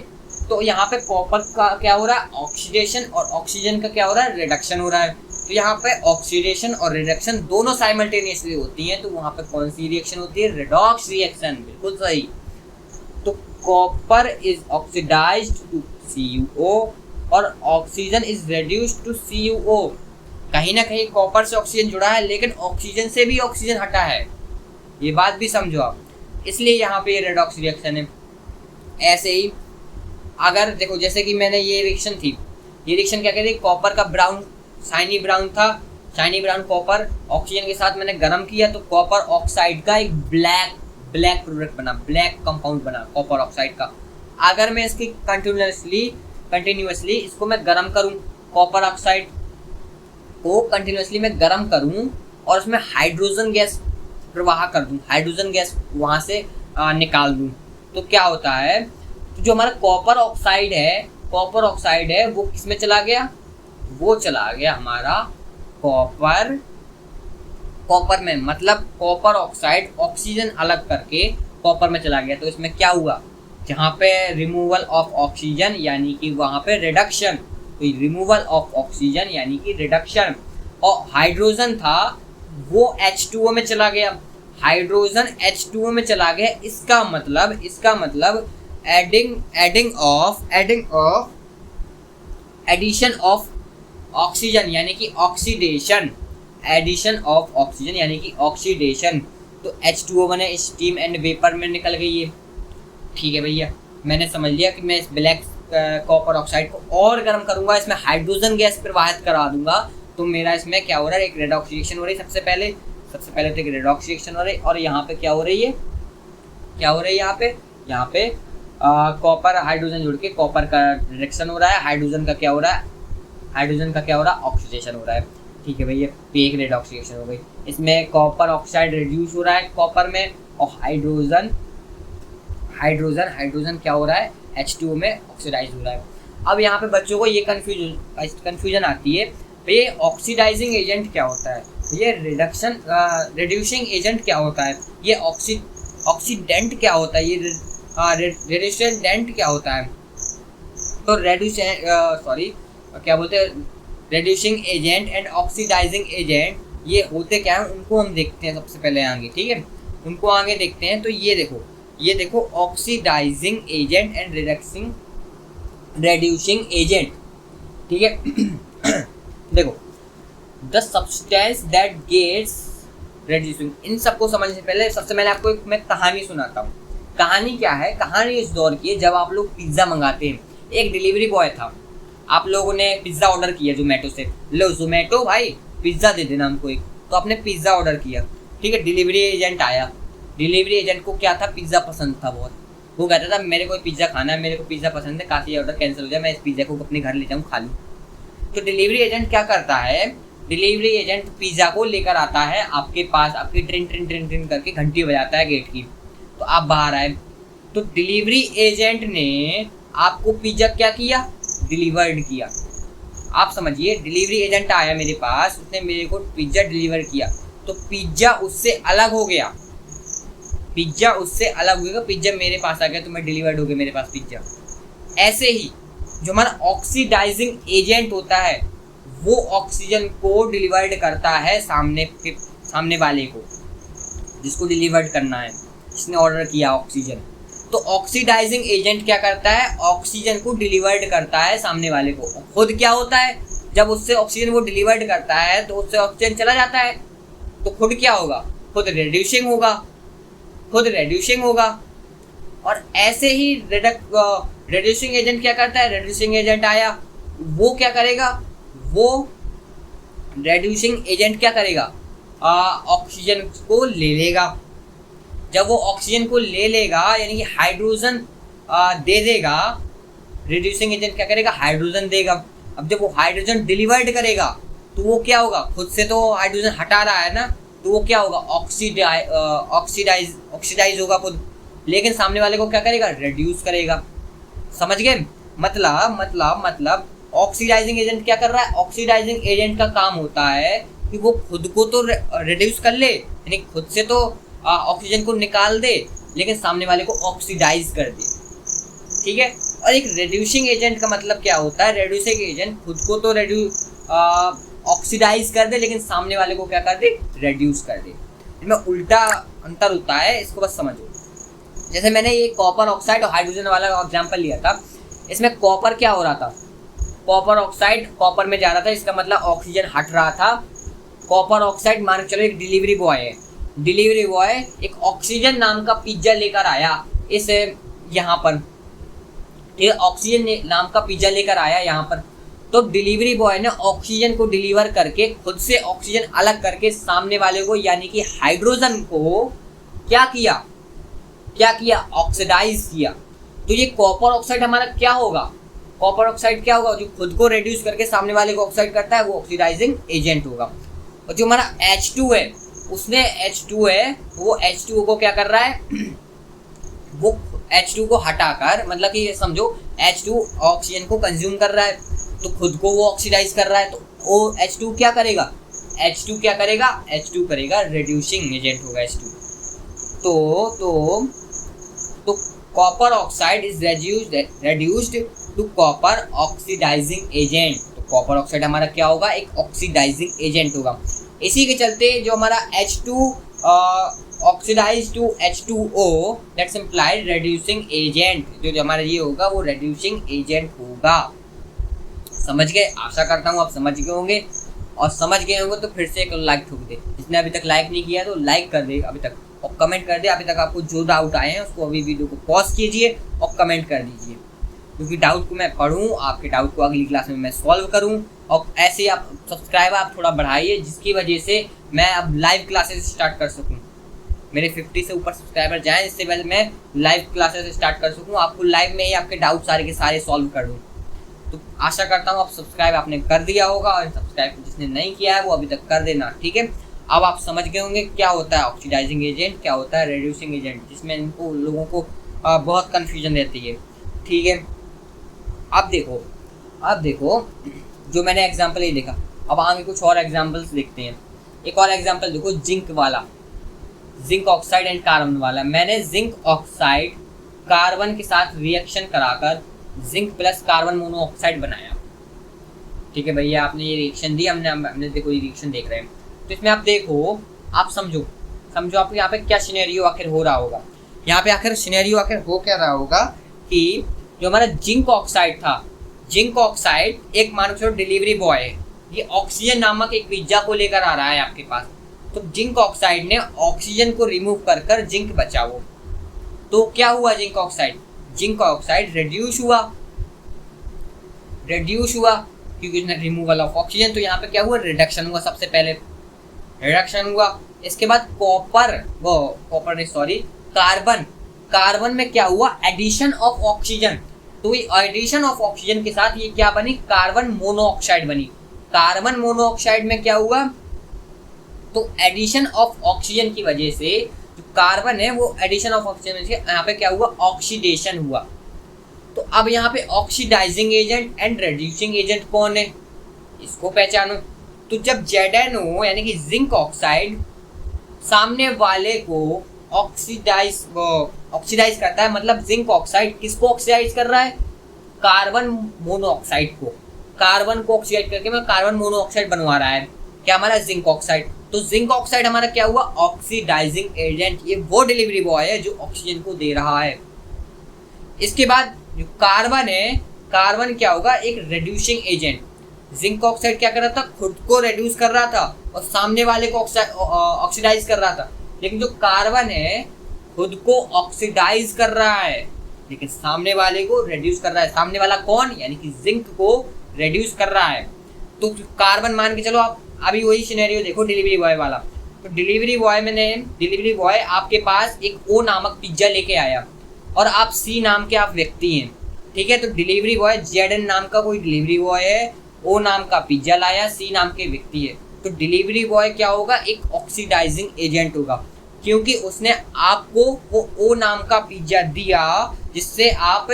तो यहाँ पे कॉपर का क्या हो रहा है, ऑक्सीडेशन, और ऑक्सीजन का क्या हो रहा है, रिडक्शन हो रहा है। तो यहाँ पे ऑक्सीडेशन और रिडक्शन दोनों साइमल्टेनियसली होती हैं, तो वहाँ पे कौन सी रिएक्शन होती है, रेडॉक्स रिएक्शन। बिल्कुल सही। तो copper is oxidized to CuO और oxygen is reduced to CuO। कहीं ना कहीं कॉपर से ऑक्सीजन जुड़ा है, लेकिन ऑक्सीजन से भी ऑक्सीजन हटा है, ये बात भी समझो आप। इसलिए यहाँ पे ये रेडॉक्स रिएक्शन है। ऐसे ही अगर देखो, जैसे कि मैंने ये रिएक्शन थी, ये रिएक्शन क्या कहते हैं, कॉपर का ब्राउन, शाइनी ब्राउन था, शाइनी ब्राउन कॉपर ऑक्सीजन के साथ मैंने गर्म किया तो कॉपर ऑक्साइड का एक ब्लैक प्रोडक्ट बना, ब्लैक कंपाउंड बना कॉपर ऑक्साइड का। अगर मैं इसकी कंटिन्यूसली इसको मैं गर्म करूं, कॉपर ऑक्साइड को कंटिन्यूसली मैं गर्म करूं और उसमें हाइड्रोजन गैस प्रवाह कर दूं, हाइड्रोजन गैस वहां से निकाल दूं, तो क्या होता है, तो जो हमारा कॉपर ऑक्साइड है वो किस में चला गया, वो चला गया हमारा कॉपर में, मतलब कॉपर ऑक्साइड ऑक्सीजन अलग करके कॉपर में चला गया। तो इसमें क्या हुआ, जहाँ पे रिमूवल ऑफ ऑक्सीजन यानी कि वहाँ पे रिडक्शन, तो रिमूवल ऑफ ऑक्सीजन यानी कि रिडक्शन। और हाइड्रोजन था वो H2O में चला गया, हाइड्रोजन H2O में चला गया। इसका मतलब एडिशन ऑफ ऑक्सीजन यानी कि ऑक्सीडेशन, एडिशन ऑफ ऑक्सीजन यानी कि ऑक्सीडेशन। तो H2O बने, स्टीम एंड वेपर में निकल गई ये। ठीक है भैया, मैंने समझ लिया कि मैं इस ब्लैक कॉपर ऑक्साइड को और गर्म करूंगा, इसमें हाइड्रोजन गैस प्रवाहित करा दूंगा, तो मेरा इसमें क्या हो रहा है, एक रेडॉक्स रिएक्शन हो रही है। सबसे पहले तो एक रेडॉक्स रिएक्शन हो रही है, और यहाँ पे क्या हो रही है, यहाँ पे कॉपर हाइड्रोजन जुड़ के कॉपर का रिएक्शन हो रहा है, हाइड्रोजन का क्या हो रहा है, ऑक्सीडेशन हो रहा है। ठीक है भैया, एक रेडॉक्स रिएक्शन हो गई। इसमें कॉपर ऑक्साइड रिड्यूस हो रहा है कॉपर में, और हाइड्रोजन क्या हो रहा है, H2O में ऑक्सीडाइज हो रहा है। अब यहाँ पे बच्चों को ये कन्फ्यूजन आती है, ये ऑक्सीडाइजिंग एजेंट क्या होता है, ये रिड्यूसिंग एजेंट क्या होता है, ये ऑक्सीडेंट क्या होता है, ये रेड्यूसेंट क्या होता है। तो reducing agent and oxidizing agent ये होते क्या है, उनको हम देखते हैं सबसे पहले आगे। ठीक है, उनको आगे देखते हैं। तो ये देखो oxidising agent and reducing agent. ठीक है देखो, the substance that gets reducing, इन सबको समझने से पहले सबसे पहले आपको मैं कहानी सुनाता हूँ। कहानी क्या है, कहानी इस दौर की है जब आप लोग पिज्ज़ा मंगाते हैं। एक डिलीवरी बॉय था, आप लोगों ने पिज़्ज़ा ऑर्डर किया जोमेटो से, लो जोमेटो भाई पिज़्ज़ा दे देना हमको एक, तो आपने पिज़्ज़ा ऑर्डर किया। ठीक है, डिलीवरी एजेंट आया, डिलीवरी एजेंट को क्या था, पिज़्ज़ा पसंद था बहुत। वो कहता था मेरे को पिज़्ज़ा खाना है, मेरे को पिज़्ज़ा पसंद है, काफ़ी ऑर्डर कैंसिल हो जाए, मैं इस पिज़्ज़ा को अपने घर ले जाऊँ खा लूँ। तो डिलीवरी एजेंट क्या करता है, डिलीवरी एजेंट पिज़्ज़ा को लेकर आता है आपके पास, आपकी ट्रिन ट्रिन ट्रिन ट्रिन करके घंटी बजाता है गेट की, तो आप बाहर आए। तो डिलीवरी एजेंट ने आपको पिज़्ज़ा क्या किया, डिलीवर्ड किया। आप समझिए, डिलीवरी एजेंट आया मेरे पास, उसने मेरे को पिज़्ज़ा डिलीवर किया, तो पिज़्ज़ा उससे अलग हो गया, पिज़्ज़ा मेरे पास आ गया, तो मैं डिलीवर्ड हो गया मेरे पास पिज़्ज़ा। ऐसे ही जो हमारा ऑक्सीडाइजिंग एजेंट होता है वो ऑक्सीजन को डिलीवर्ड करता है सामने वाले को, जिसको डिलीवर्ड करना है, जिसने ऑर्डर किया ऑक्सीजन। तो ऑक्सीडाइजिंग एजेंट क्या करता है, ऑक्सीजन को डिलीवर्ड करता है सामने वाले को। खुद क्या होता है, जब उससे ऑक्सीजन वो डिलीवर्ड करता है तो उससे ऑक्सीजन चला जाता है, तो खुद क्या होगा, खुद रेड्यूसिंग होगा। और ऐसे ही रेड्यूसिंग एजेंट क्या करता है, रेड्यूसिंग एजेंट आया, वो क्या करेगा, वो रेड्यूसिंग एजेंट क्या करेगा, ऑक्सीजन को ले लेगा। जब वो ऑक्सीजन को ले लेगा यानी कि हाइड्रोजन दे देगा, रिड्यूसिंग एजेंट क्या करेगा, हाइड्रोजन देगा। अब जब वो हाइड्रोजन डिलीवर्ड करेगा तो वो क्या होगा, खुद से तो हाइड्रोजन हटा रहा है ना, तो वो क्या होगा, ऑक्सीडाइज होगा खुद, लेकिन सामने वाले को क्या करेगा, रिड्यूस करेगा। समझ गए, मतलब ऑक्सीडाइजिंग एजेंट क्या कर रहा है, ऑक्सीडाइजिंग एजेंट का काम होता है कि वो खुद को तो रिड्यूस कर ले, यानी खुद से तो ऑक्सीजन को निकाल दे, लेकिन सामने वाले को ऑक्सीडाइज कर दे। ठीक है, और एक रिड्यूसिंग एजेंट का मतलब क्या होता है, रिड्यूसिंग एजेंट खुद को तो ऑक्सीडाइज कर दे, लेकिन सामने वाले को क्या कर दे, रिड्यूस कर दे। इनमें उल्टा अंतर होता है, इसको बस समझो। जैसे मैंने ये कॉपर ऑक्साइड और हाइड्रोजन वाला एग्जाम्पल लिया था, इसमें कॉपर क्या हो रहा था, कॉपर ऑक्साइड कॉपर में जा रहा था, इसका मतलब ऑक्सीजन हट रहा था। कॉपर ऑक्साइड मान के चलो एक डिलीवरी बॉय है, डिलीवरी बॉय एक ऑक्सीजन नाम का पिज्जा लेकर आया इस यहाँ पर, ऑक्सीजन नाम का पिज्जा लेकर आया यहाँ पर। तो डिलीवरी बॉय ने ऑक्सीजन को डिलीवर करके खुद से ऑक्सीजन अलग करके सामने वाले को यानी कि हाइड्रोजन को क्या किया, ऑक्सीडाइज किया। तो ये कॉपर ऑक्साइड हमारा क्या होगा, कॉपर ऑक्साइड क्या होगा, जो खुद को रिड्यूस करके सामने वाले को ऑक्साइड करता है, वो ऑक्सीडाइजिंग एजेंट होगा। और जो हमारा H2 है, उसने H2 है, वो H2O को क्या कर रहा है, वो H2 को हटाकर, मतलब कि समझो H2 ऑक्सीजन को कंज्यूम कर रहा है, तो खुद को वो ऑक्सीडाइज कर रहा है, तो वो H2 क्या करेगा, H2 करेगा रिड्यूसिंग एजेंट होगा H2। तो copper oxide is reduced to copper oxidizing agent. तो कॉपर ऑक्साइड हमारा क्या होगा, एक ऑक्सीडाइजिंग एजेंट होगा। इसी के चलते जो हमारा H2 oxidize to H2O that's implied reducing agent, जो हमारा ये होगा वो रेड्यूसिंग एजेंट होगा। समझ गए, आशा करता हूँ आप समझ गए होंगे, और समझ गए होंगे तो फिर से एक लाइक ठोक दे, जिसने अभी तक लाइक नहीं किया तो लाइक कर दे अभी तक। और कमेंट कर दे। अभी तक आपको जो डाउट आए हैं उसको अभी वीडियो को पॉज कीजिए और कमेंट कर दीजिए, क्योंकि डाउट को मैं पढ़ूँ, आपके डाउट को अगली क्लास में मैं सॉल्व करूँ। और ऐसे ही आप सब्सक्राइबर आप थोड़ा बढ़ाइए, जिसकी वजह से मैं अब लाइव क्लासेस स्टार्ट कर सकूँ, मेरे 50 से ऊपर सब्सक्राइबर जाएँ, इससे पहले मैं लाइव क्लासेस स्टार्ट कर सकूँ, आपको लाइव में ही आपके डाउट सारे के सारे सॉल्व कर दूँ। तो आशा करता हूँ आप सब्सक्राइब आपने कर दिया होगा, और सब्सक्राइब जिसने नहीं किया है वो अभी तक कर देना, ठीक है। अब आप समझ गए होंगे क्या होता है ऑक्सीडाइजिंग एजेंट, क्या होता है रिड्यूसिंग एजेंट, जिसमें इनको लोगों को बहुत कन्फ्यूजन रहती है, ठीक है। अब देखो जो मैंने एग्जाम्पल ये देखा, अब आगे कुछ और एग्जाम्पल्स देखते हैं। एक और एग्जाम्पल देखो, जिंक वाला, जिंक ऑक्साइड एंड कार्बन वाला। मैंने जिंक ऑक्साइड कार्बन के साथ रिएक्शन कराकर जिंक प्लस कार्बन मोनोऑक्साइड बनाया, ठीक है भैया। आपने ये रिएक्शन दी, हमने देखो ये रिएक्शन देख रहे हैं। तो इसमें आप देखो, आप समझो आपको यहाँ पे क्या सिनेरियो आखिर हो रहा होगा। यहाँ पे आखिर सिनेरियो आखिर हो क्या रहा होगा कि जो हमारा जिंक ऑक्साइड था, जिंक ऑक्साइड एक मानो चलो डिलीवरी बॉय है, ये ऑक्सीजन नामक एक पिज्जा को लेकर आ रहा है आपके पास। तो जिंक ऑक्साइड ने ऑक्सीजन को रिमूव कर जिंक बचा वो, तो क्या हुआ, जिंक ऑक्साइड रिड्यूस हुआ क्योंकि उसने रिमूवल ऑफ ऑक्सीजन। तो यहाँ पे क्या हुआ, रिडक्शन हुआ, सबसे पहले रिडक्शन हुआ। इसके बाद कार्बन में क्या हुआ, एडिशन ऑफ ऑक्सीजन। तो ये एडिशन ऑफ ऑक्सीजन के साथ ये क्या बनी, कार्बन मोनोऑक्साइड बनी। कार्बन मोनोऑक्साइड में क्या हुआ, तो एडिशन ऑफ ऑक्सीजन की वजह से जो कार्बन है वो एडिशन ऑफ ऑक्सीजन से यहाँ पे क्या हुआ, ऑक्सीडेशन हुआ। तो अब यहाँ पे oxidizing agent and reducing agent कौन है, इसको पहचानो। तो जब ZnO यानी कि जिंक ऑक्साइड सामने वाले को ऑक्सीडाइज करता है, मतलब जिंक ऑक्साइड किसको ऑक्सीडाइज कर रहा है, कार्बन मोनोऑक्साइड को, कार्बन को ऑक्सीडाइज करके मैं कार्बन मोनोऑक्साइड बनवा रहा है, क्या हमारा जिंक ऑक्साइड। तो जिंक ऑक्साइड हमारा क्या हुआ, ऑक्सीडाइजिंग एजेंट, ये वो डिलीवरी बॉय है जो ऑक्सीजन को दे रहा है। इसके बाद जो कार्बन है, कार्बन क्या होगा, एक रिड्यूसिंग एजेंट। जिंक ऑक्साइड क्या कर रहा था, खुद को रिड्यूस कर रहा था और सामने वाले को ऑक्सीडाइज कर रहा था। लेकिन जो कार्बन है खुद को ऑक्सीडाइज कर रहा है, लेकिन सामने वाले को रिड्यूस कर रहा है। सामने वाला कौन, यानी कि जिंक को रिड्यूस कर रहा है। तो कार्बन मान के चलो, आप अभी वही सिनेरियो देखो डिलीवरी बॉय वाला। तो डिलीवरी बॉय आपके पास एक ओ नामक पिज्जा लेके आया और आप सी नाम के आप व्यक्ति हैं, ठीक है। तो डिलीवरी बॉय ZN नाम का कोई डिलीवरी बॉय है, ओ नाम का पिज्जा लाया, सी नाम के व्यक्ति है। तो डिलीवरी बॉय क्या होगा, एक ऑक्सीडाइजिंग एजेंट होगा, क्योंकि उसने आपको वो ओ नाम का पिज्जा दिया जिससे आप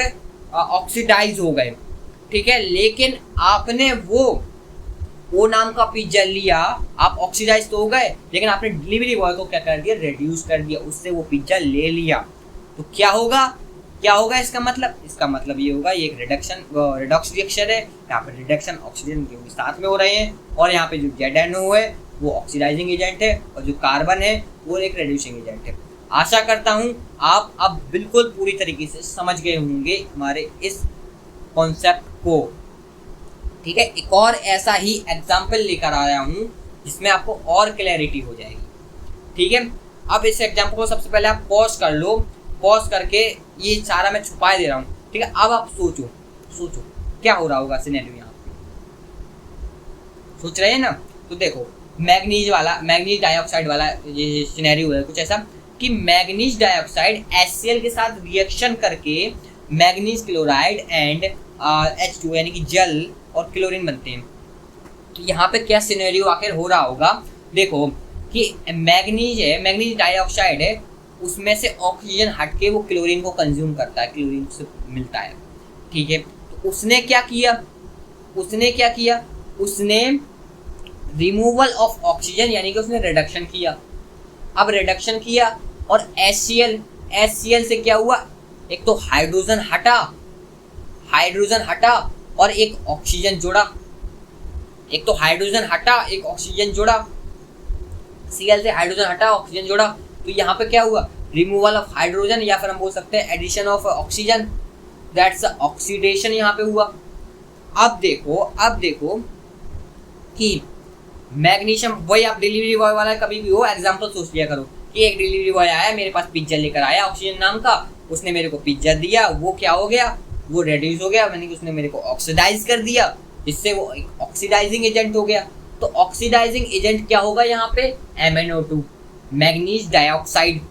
ऑक्सीडाइज हो गए, ठीक है। लेकिन आपने वो ओ नाम का पिज्जा लिया, आप ऑक्सीडाइज तो हो गए, लेकिन आपने डिलीवरी बॉय को क्या कर दिया, रिड्यूस कर दिया, उससे वो पिज्जा ले लिया। तो क्या होगा इसका मतलब ये होगा, ये एक रिडक्स रिएक्शन है। यहाँ पे रिडक्शन ऑक्सीजन के साथ में हो रहे हैं, और यहाँ पे जो ZnO है वो ऑक्सीडाइजिंग एजेंट है, और जो कार्बन है वो एक रिड्यूसिंग एजेंट है। आशा करता हूँ आप अब बिल्कुल पूरी तरीके से समझ गए होंगे हमारे इस कॉन्सेप्ट को, ठीक है। एक और ऐसा ही एग्जाम्पल लेकर आया हूँ जिसमें आपको और क्लैरिटी हो जाएगी, ठीक है। अब इस एग्जाम्पल को सबसे पहले आप पॉज कर लो, पॉज करके ये सारा मैं छुपाए दे रहा हूँ, ठीक है। अब आप सोचो क्या हो रहा होगा सिनेरियो, यहाँ पे सोच रहे हैं ना। तो देखो मैग्नीज डाइऑक्साइड वाला ये सिनेरियो है कुछ ऐसा कि मैग्नीज डाइऑक्साइड HCl के साथ रिएक्शन करके मैग्नीज क्लोराइड एंड H2 यानी कि जल और क्लोरीन बनते हैं। तो यहाँ पे क्या सिनेरियो आखिर हो रहा होगा, देखो कि मैग्नीज डाइऑक्साइड है, उसमें से ऑक्सीजन हट के वो क्लोरीन को कंज्यूम करता है, क्लोरीन से मिलता है, ठीक है। तो उसने क्या किया, उसने रिमूवल ऑफ ऑक्सीजन यानी कि उसने रिडक्शन किया। अब रिडक्शन किया और HCl से क्या हुआ, एक तो हाइड्रोजन हटा और एक ऑक्सीजन जोड़ा, Cl से हाइड्रोजन हटा ऑक्सीजन जोड़ा। तो यहाँ पे क्या हुआ, रिमूवल ऑफ हाइड्रोजन, या फिर हम बोल सकते हैं addition of oxygen, that's oxidation यहाँ पे हुआ। अब देखो कि मैग्नीशियम, वही आप डिलीवरी बॉय वाला कभी भी हो एग्जांपल सोच लिया करो कि एक डिलीवरी बॉय आया मेरे पास, पिज्जा लेकर आया ऑक्सीजन नाम का, उसने मेरे को पिज्जा दिया, वो क्या हो गया, वो रेड्यूस हो गया, यानी कि उसने मेरे को ऑक्सीडाइज कर दिया, जिससे वो एक ऑक्सीडाइजिंग एजेंट हो गया। तो ऑक्सीडाइजिंग एजेंट क्या होगा यहाँ पे, MnO2, मैग्नीज डाइऑक्साइड।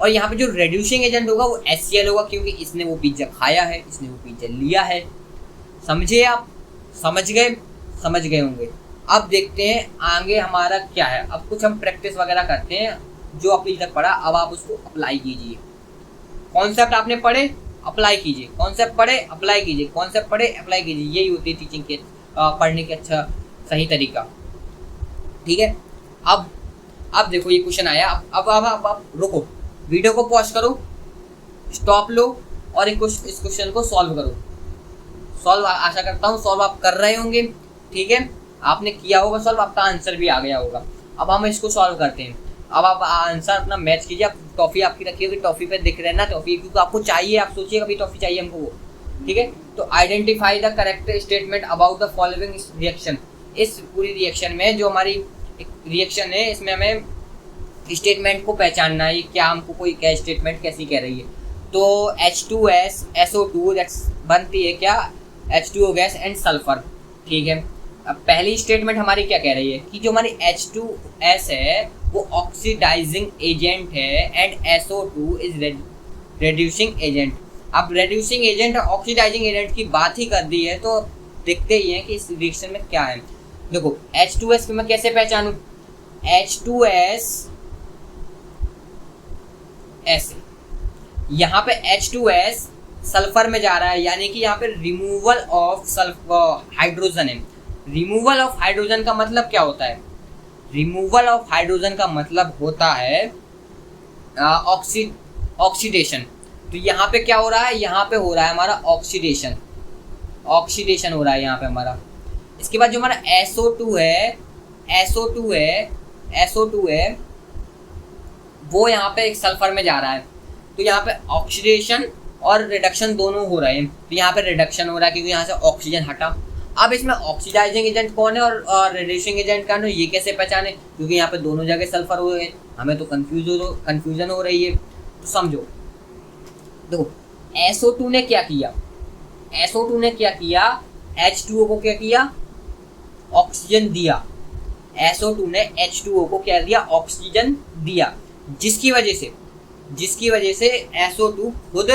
और यहाँ पे जो रेड्यूसिंग एजेंट होगा वो HCl होगा, क्योंकि इसने वो पिज्जा खाया है, इसने वो पिज्जा लिया है। समझे आप, समझ गए होंगे। अब देखते हैं आगे हमारा क्या है। अब कुछ हम प्रैक्टिस वगैरह करते हैं, जो अभी तक पढ़ा अब आप उसको अप्लाई कीजिए। कॉन्सेप्ट आपने पढ़े, अप्लाई कीजिए, कॉन्सेप्ट पढ़े अप्लाई कीजिए, कॉन्सेप्ट पढ़े अप्लाई कीजिए, यही होती है टीचिंग के पढ़ने के अच्छा सही तरीका। ठीक है, अब देखो ये क्वेश्चन आया। अब रुको, वीडियो को पॉज करो, स्टॉप लो और इस क्वेश्चन को सॉल्व करो। सॉल्व आशा करता हूँ सॉल्व आप कर रहे होंगे। ठीक है, आपने किया होगा सॉल्व, आपका आंसर भी आ गया होगा। अब हम इसको सॉल्व करते हैं। अब आप आंसर अपना मैच कीजिए। आप टॉफी आपकी रखी होगी, टॉफी पे दिख रहा है ना टॉफी, क्योंकि आपको चाहिए, आप सोचिए कभी टॉफी चाहिए हमको वो। ठीक है, तो identify the correct statement about the following reaction. इस पूरी रिएक्शन में जो हमारी रिएक्शन है, इसमें हमें स्टेटमेंट को पहचानना है, क्या हमको कोई क्या स्टेटमेंट कैसी कह रही है। तो H2S SO2 बनती है क्या, H2O गैस एंड सल्फर। ठीक है, अब पहली स्टेटमेंट हमारी क्या कह रही है कि जो हमारी H2S है वो ऑक्सीडाइजिंग एजेंट है and SO2 is reducing agent. अब रेड्यूसिंग एजेंट और ऑक्सीडाइजिंग एजेंट की बात ही कर दी है, तो देखते ही हैं कि इस रिएक्शन में क्या है। देखो H2S को मैं कैसे पहचानूं, H2S ऐसे, यहाँ पे H2S सल्फर में जा रहा है, यानी कि यहाँ पे रिमूवल ऑफ सल्फर हाइड्रोजन है। रिमूवल ऑफ हाइड्रोजन का मतलब क्या होता है, रिमूवल ऑफ हाइड्रोजन का मतलब होता है ऑक्सीडेशन। तो यहाँ पे क्या हो रहा है, यहाँ पे हो रहा है हमारा ऑक्सीडेशन हो रहा है यहाँ पे हमारा। इसके बाद जो हमारा SO2 है वो यहाँ पे एक सल्फर में जा रहा है। तो यहाँ पे ऑक्सीडेशन और रिडक्शन दोनों हो रहे हैं। तो यहाँ पे रिडक्शन हो रहा है क्योंकि यहाँ से ऑक्सीजन हटा। अब इसमें ऑक्सीडाइजिंग एजेंट कौन है और रेड्यूसिंग एजेंट कौन है, ये कैसे पहचाने, क्योंकि यहाँ पे दोनों जगह सल्फर हो गए, हमें तो कंफ्यूजन हो रही है। तो समझो, देखो SO2 ने क्या किया, H2O को क्या किया, ऑक्सीजन दिया। SO2 ने H2O को क्या दिया, ऑक्सीजन दिया, जिसकी वजह से SO2 खुद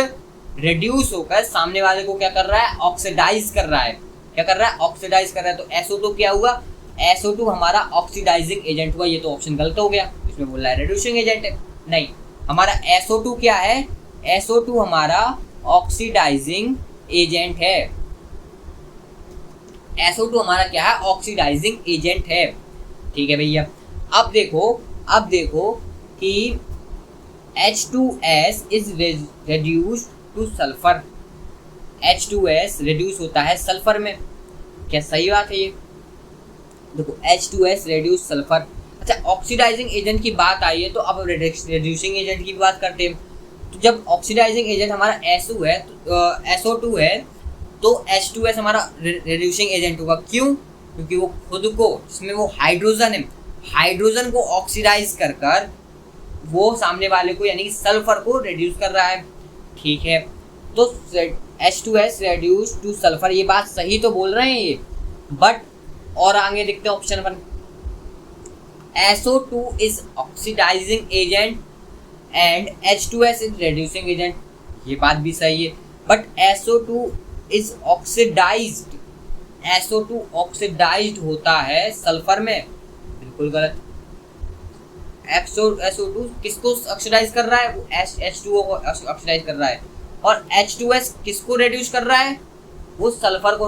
रिड्यूस होकर सामने वाले को क्या कर रहा है, ऑक्सीडाइज कर रहा है। तो SO2 क्या हुआ, SO2 हमारा ऑक्सीडाइजिंग एजेंट हुआ। ये तो ऑप्शन गलत हो गया, इसमें बोल रहा है रिड्यूसिंग एजेंट है। नहीं, हमारा SO2 क्या है, SO2 हमारा ऑक्सीडाइजिंग एजेंट है। SO2 हमारा क्या है, ऑक्सीडाइजिंग एजेंट है। ठीक है भैया, अब देखो कि H2S is reduced two sulphur. H2S reduce होता है सल्फर में, क्या सही बात है ये। देखो H2S रिड्यूस सल्फर। अच्छा, ऑक्सीडाइजिंग एजेंट की बात आई है तो अब रिड्यूसिंग एजेंट की बात करते हैं। तो जब ऑक्सीडाइजिंग एजेंट हमारा SO2 है तो H2S हमारा रिड्यूसिंग एजेंट होगा। क्यों, क्योंकि वो खुद को, जिसमें वो हाइड्रोजन है, हाइड्रोजन को ऑक्सीडाइज कर वो सामने वाले को यानी कि सल्फर को रिड्यूस कर रहा है। ठीक है, तो H2S रिड्यूस टू सल्फर, ये बात सही तो बोल रहे हैं ये, बट और आगे देखते हैं option 1, SO2 is oxidizing agent and H2S is reducing agent, ये बात भी सही है, but SO2 is oxidised, SO2 oxidised होता है सल्फर में, बिल्कुल गलत। SO2 किसको ऑक्सीडाइज कर रहा है, वो H2O को ऑक्सीडाइज कर रहा है, और H2S किसको रिड्यूस कर रहा है, वो सल्फर को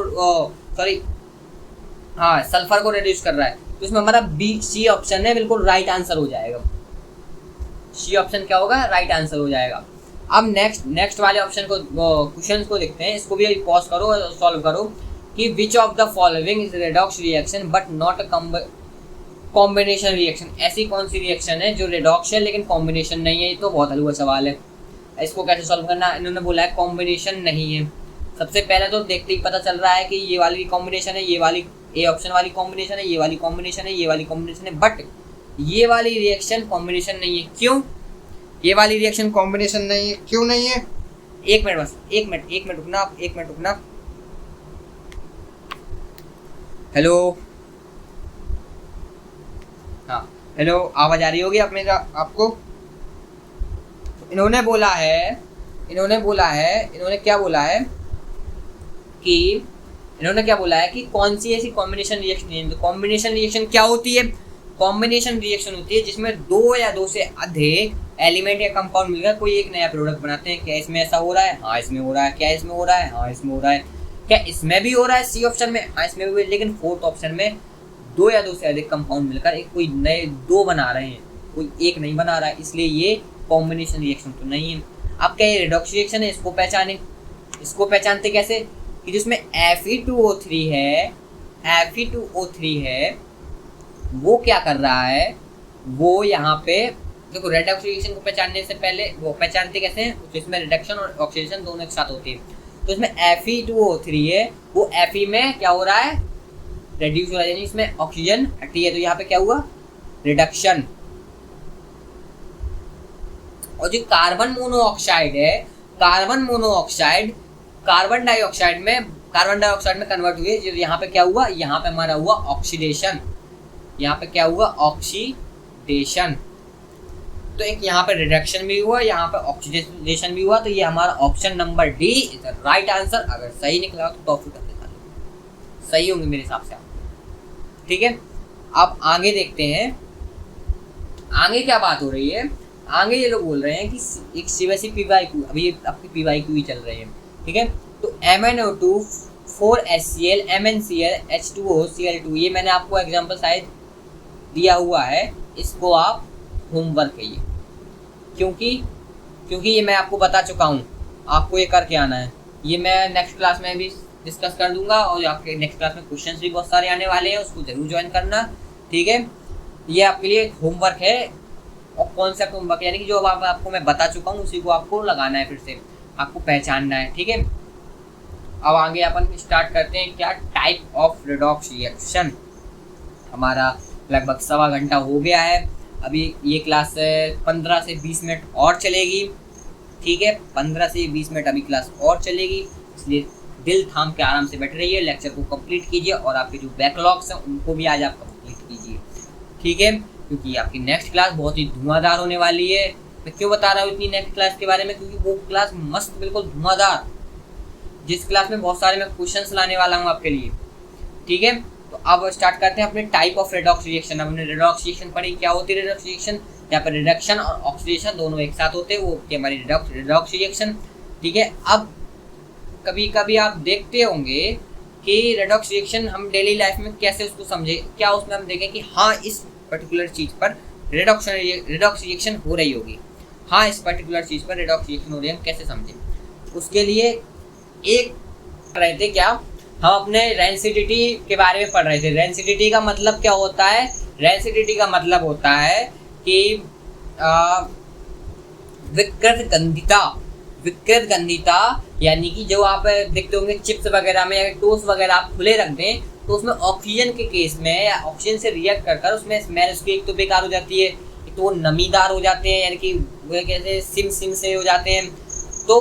सल्फर को रिड्यूस कर रहा है। तो इसमें हमारा C ऑप्शन है, बिल्कुल राइट आंसर हो जाएगा। C ऑप्शन क्या होगा, राइट आंसर हो जाएगा। अब नेक्स्ट वाले ऑप्शन को, क्वेश्चन को देखते हैं, इसको भी पॉज करो और सॉल्व करो कि which of the following is redox reaction but not a combination reaction. ऐसी कौन सी रिएक्शन है जो रेडॉक्स है लेकिन कॉम्बिनेशन नहीं है। ये तो बहुत हलवा सवाल है, इसको कैसे सॉल्व करना। इन्होंने बोला है कॉम्बिनेशन नहीं है। सबसे पहले तो देखते ही पता चल रहा है कि ये वाली कॉम्बिनेशन है, ये वाली ए ऑप्शन वाली कॉम्बिनेशन है, ये वाली कॉम्बिनेशन है, ये वाली कॉम्बिनेशन है, बट ये वाली रिएक्शन कॉम्बिनेशन नहीं है। क्यों, ये वाली रिएक्शन कॉम्बिनेशन नहीं है। क्यों नहीं है? एक मिनट बस, एक मिनट रुकना आप, एक मिनट रुकना। हेलो, हाँ हेलो, आवाज आ रही होगी आप मेरा आपको? इन्होंने क्या बोला है कि कौन सी ऐसी कॉम्बिनेशन रिएक्शन है। तो कॉम्बिनेशन रिएक्शन क्या होती है? कॉम्बिनेशन रिएक्शन होती है जिसमें दो या दो से अधिक एलिमेंट या कंपाउंड मिलकर कोई एक नया प्रोडक्ट बनाते हैं। क्या इसमें ऐसा हो रहा है? हाँ इसमें हो रहा है। क्या इसमें हो रहा है? हाँ इसमें हो रहा है। क्या इसमें भी हो रहा है? सी ऑप्शन में, हाँ इसमें भी। लेकिन फोर्थ ऑप्शन में दो या दो से अधिक कंपाउंड मिलकर एक कोई नए दो बना रहे हैं, कोई एक नहीं बना रहा है, इसलिए ये कॉम्बिनेशन रिएक्शन तो नहीं है। अब क्या ये रिडॉक्स रिएक्शन है? इसको पहचाने, इसको पहचानते कैसे कि जिसमें Fe2O3 है, Fe2O3 है, वो क्या कर रहा है, वो यहाँ पे देखो रेडॉक्स रिएक्शन को पहचानने से पहले वो पहचानते कैसे हैं? तो इसमें रिडक्शन और ऑक्सीडेशन दोनों एक साथ होती है। तो इसमें Fe2O3 है, वो Fe में क्या हो रहा है? रेड्यूस हो रहा है, यानी इसमें ऑक्सीजन हटी है, तो यहाँ पे क्या हुआ? रिडक्शन। और जो कार्बन मोनोऑक्साइड है, कार्बन मोनोऑक्साइड कार्बन डाइऑक्साइड में कन्वर्ट हुई, जो यहाँ पे क्या हुआ? यहाँ पे हमारा हुआ ऑक्सीडेशन। यहाँ पे क्या हुआ? ऑक्सीडेशन। तो एक यहाँ पे रिडक्शन भी हुआ, यहाँ पे ऑक्सीडेशन भी हुआ। तो ये हमारा option number D is the right answer. अगर सही निकला तो टॉफी करके खा लो, सही होंगे मेरे हिसाब से आप। ठीक है, अब आगे देखते हैं आगे क्या बात हो रही है। आगे ये लोग बोल रहे हैं कि एक सीबीएसई PYQ, अभी आपकी PYQ ही चल रही है, ठीक है। तो MnO2 4HCl MnCl H2O Cl2, ये मैंने आपको एग्जांपल शायद दिया हुआ है, इसको आप होमवर्क कहिए, क्योंकि ये मैं आपको बता चुका हूँ, आपको ये करके आना है। ये मैं नेक्स्ट क्लास में भी डिस्कस कर दूंगा, और आपके नेक्स्ट क्लास में क्वेश्चंस भी बहुत सारे आने वाले हैं, उसको जरूर ज्वाइन करना, ठीक है। ये आपके लिए होमवर्क है, और कॉन्सेप्ट होमवर्क, यानी कि जो आपको मैं बता चुका हूँ उसी को आपको लगाना है, फिर से आपको पहचानना है, ठीक है। अब आगे अपन स्टार्ट करते हैं क्या, टाइप ऑफ रेडॉक्स रिएक्शन। हमारा लगभग 1.25 घंटा हो गया है, अभी ये क्लास 15 से 20 मिनट और चलेगी, ठीक है। 15 से 20 मिनट अभी क्लास और चलेगी, इसलिए दिल थाम के आराम से बैठ रहिए, लेक्चर को कंप्लीट कीजिए, और आपके जो बैकलॉग्स हैं उनको भी आज आप कंप्लीट कीजिए, ठीक है। क्योंकि आपकी नेक्स्ट क्लास बहुत ही धुआंधार होने वाली है। मैं क्यों बता रहा हूँ इतनी नेक्स्ट क्लास के बारे में? क्योंकि वो क्लास मस्त, बिल्कुल धुआंधार, जिस क्लास में बहुत सारे मैं क्वेश्चंस लाने वाला हूँ आपके लिए, ठीक है। तो अब स्टार्ट करते हैं अपने टाइप ऑफ रेडॉक्स रिएक्शन। हमने रेडॉक्स रिएक्शन पढ़ी, क्या होती है रेडॉक्स रिएक्शन? यहाँ पर रिडक्शन और ऑक्सीडेशन दोनों एक साथ होते हैं, वो होती है हमारी रेडॉक्स रिएक्शन, ठीक है। अब कभी कभी आप देखते होंगे कि रेडॉक्स रिएक्शन हम डेली लाइफ में कैसे उसको समझे, क्या उसमें हम देखें कि हाँ इस पर्टिकुलर चीज़ पर रेडॉक्स रिएक्शन हो रही होगी, हाँ इस पर्टिकुलर चीज़ पर रेडॉक्स रिएक्शन हो रही है, हम कैसे समझें? उसके लिए एक रहे थे क्या, हम अपने रेंसिडिटी के बारे में पढ़ रहे थे। रेंसिडिटी का मतलब क्या होता है? रेंसिडिटी का मतलब होता है कि विकृत गंधिता, यानी कि जो आप देखते होंगे चिप्स वगैरह में या टोस्ट वगैरह आप खुले रख दें तो उसमें ऑक्सीजन के केस में या ऑक्सीजन से रिएक्ट कर उसमें स्मेल उसकी एक तो बेकार हो जाती है, एक तो वो नमीदार हो जाते हैं, यानी कि वो कैसे सिम से हो जाते हैं। तो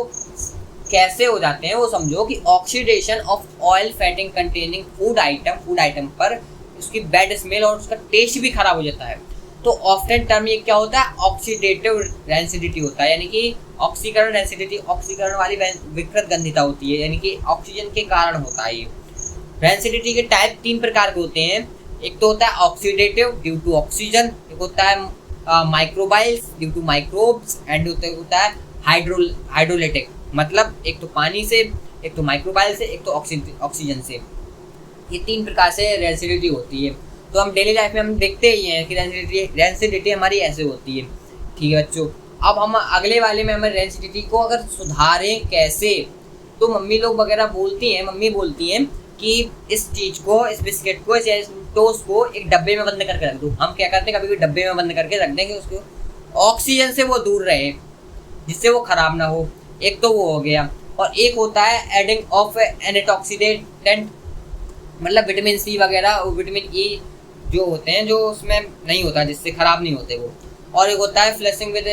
कैसे हो जाते हैं वो समझो कि oxidation of oil fatting containing food item पर उसकी बैड स्मेल और उसका टेस्ट भी खराब हो जाता है। तो ऑफ्टन टर्म ये क्या होता है? ऑक्सीडेटिव रेंसिडिटी होता है, यानी कि ऑक्सीकरण रेंसिडिटी, ऑक्सीकरण वाली विकृत गंधिता होती है, यानी कि ऑक्सीजन के कारण होता है ये। रेंसिडिटी के टाइप 3 प्रकार के होते हैं। एक तो होता है ऑक्सीडेटिव ड्यू टू ऑक्सीजन, एक होता है माइक्रोबाइल्स ड्यू टू माइक्रोब्स, एंड होता है हाइड्रोलिटिक, मतलब एक तो पानी से, एक तो माइक्रोबाइल से, एक तो ऑक्सीजन से। ये 3 प्रकार से रेंसिडिटी होती है। तो हम डेली लाइफ में हम देखते ही हैं कि रेंसिडिटी हमारी ऐसे होती है, ठीक है बच्चों। अब हम अगले वाले में हमें रेंसिडिटी को अगर सुधारें कैसे, तो मम्मी बोलती हैं कि इस चीज़ को, इस बिस्किट को, इस टोस्ट को एक डब्बे में बंद करके रख दो। हम क्या करते हैं, कभी भी डब्बे में बंद करके रख देंगे, उसको ऑक्सीजन से वो दूर रहे, जिससे वो खराब ना हो। एक तो वो हो गया, और एक होता है एडिंग ऑफ एंटीऑक्सीडेंट, मतलब विटामिन सी वगैरह, विटामिन ई जो होते हैं, जो उसमें नहीं होता, जिससे खराब नहीं होते वो। और एक होता है फ्लैशिंग विद,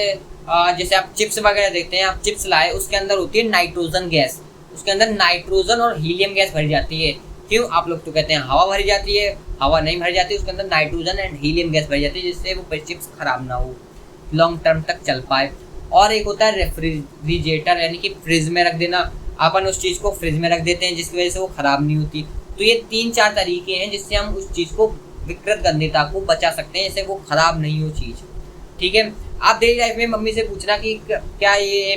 जैसे आप चिप्स वगैरह देखते हैं, आप चिप्स लाए, उसके अंदर होती है नाइट्रोजन गैस, उसके अंदर नाइट्रोजन और हीलियम गैस भरी जाती है। क्यों? आप लोग तो कहते हैं हवा भरी जाती है, हवा नहीं भरी जाती, उसके अंदर नाइट्रोजन एंड हीलियम गैस भरी जाती है, जिससे वो चिप्स खराब ना हो, लॉन्ग टर्म तक चल पाए। और एक होता है रेफ्रिजरेटर, यानी कि फ्रिज में रख देना, अपन उस चीज़ को फ्रिज में रख देते हैं जिसकी वजह से वो ख़राब नहीं होती। तो ये 3-4 तरीके हैं जिससे हम उस चीज़ को विकृत गंधता को बचा सकते हैं, जैसे वो ख़राब नहीं हो चीज़। ठीक है, आप डेली लाइफ में मम्मी से पूछना कि क्या ये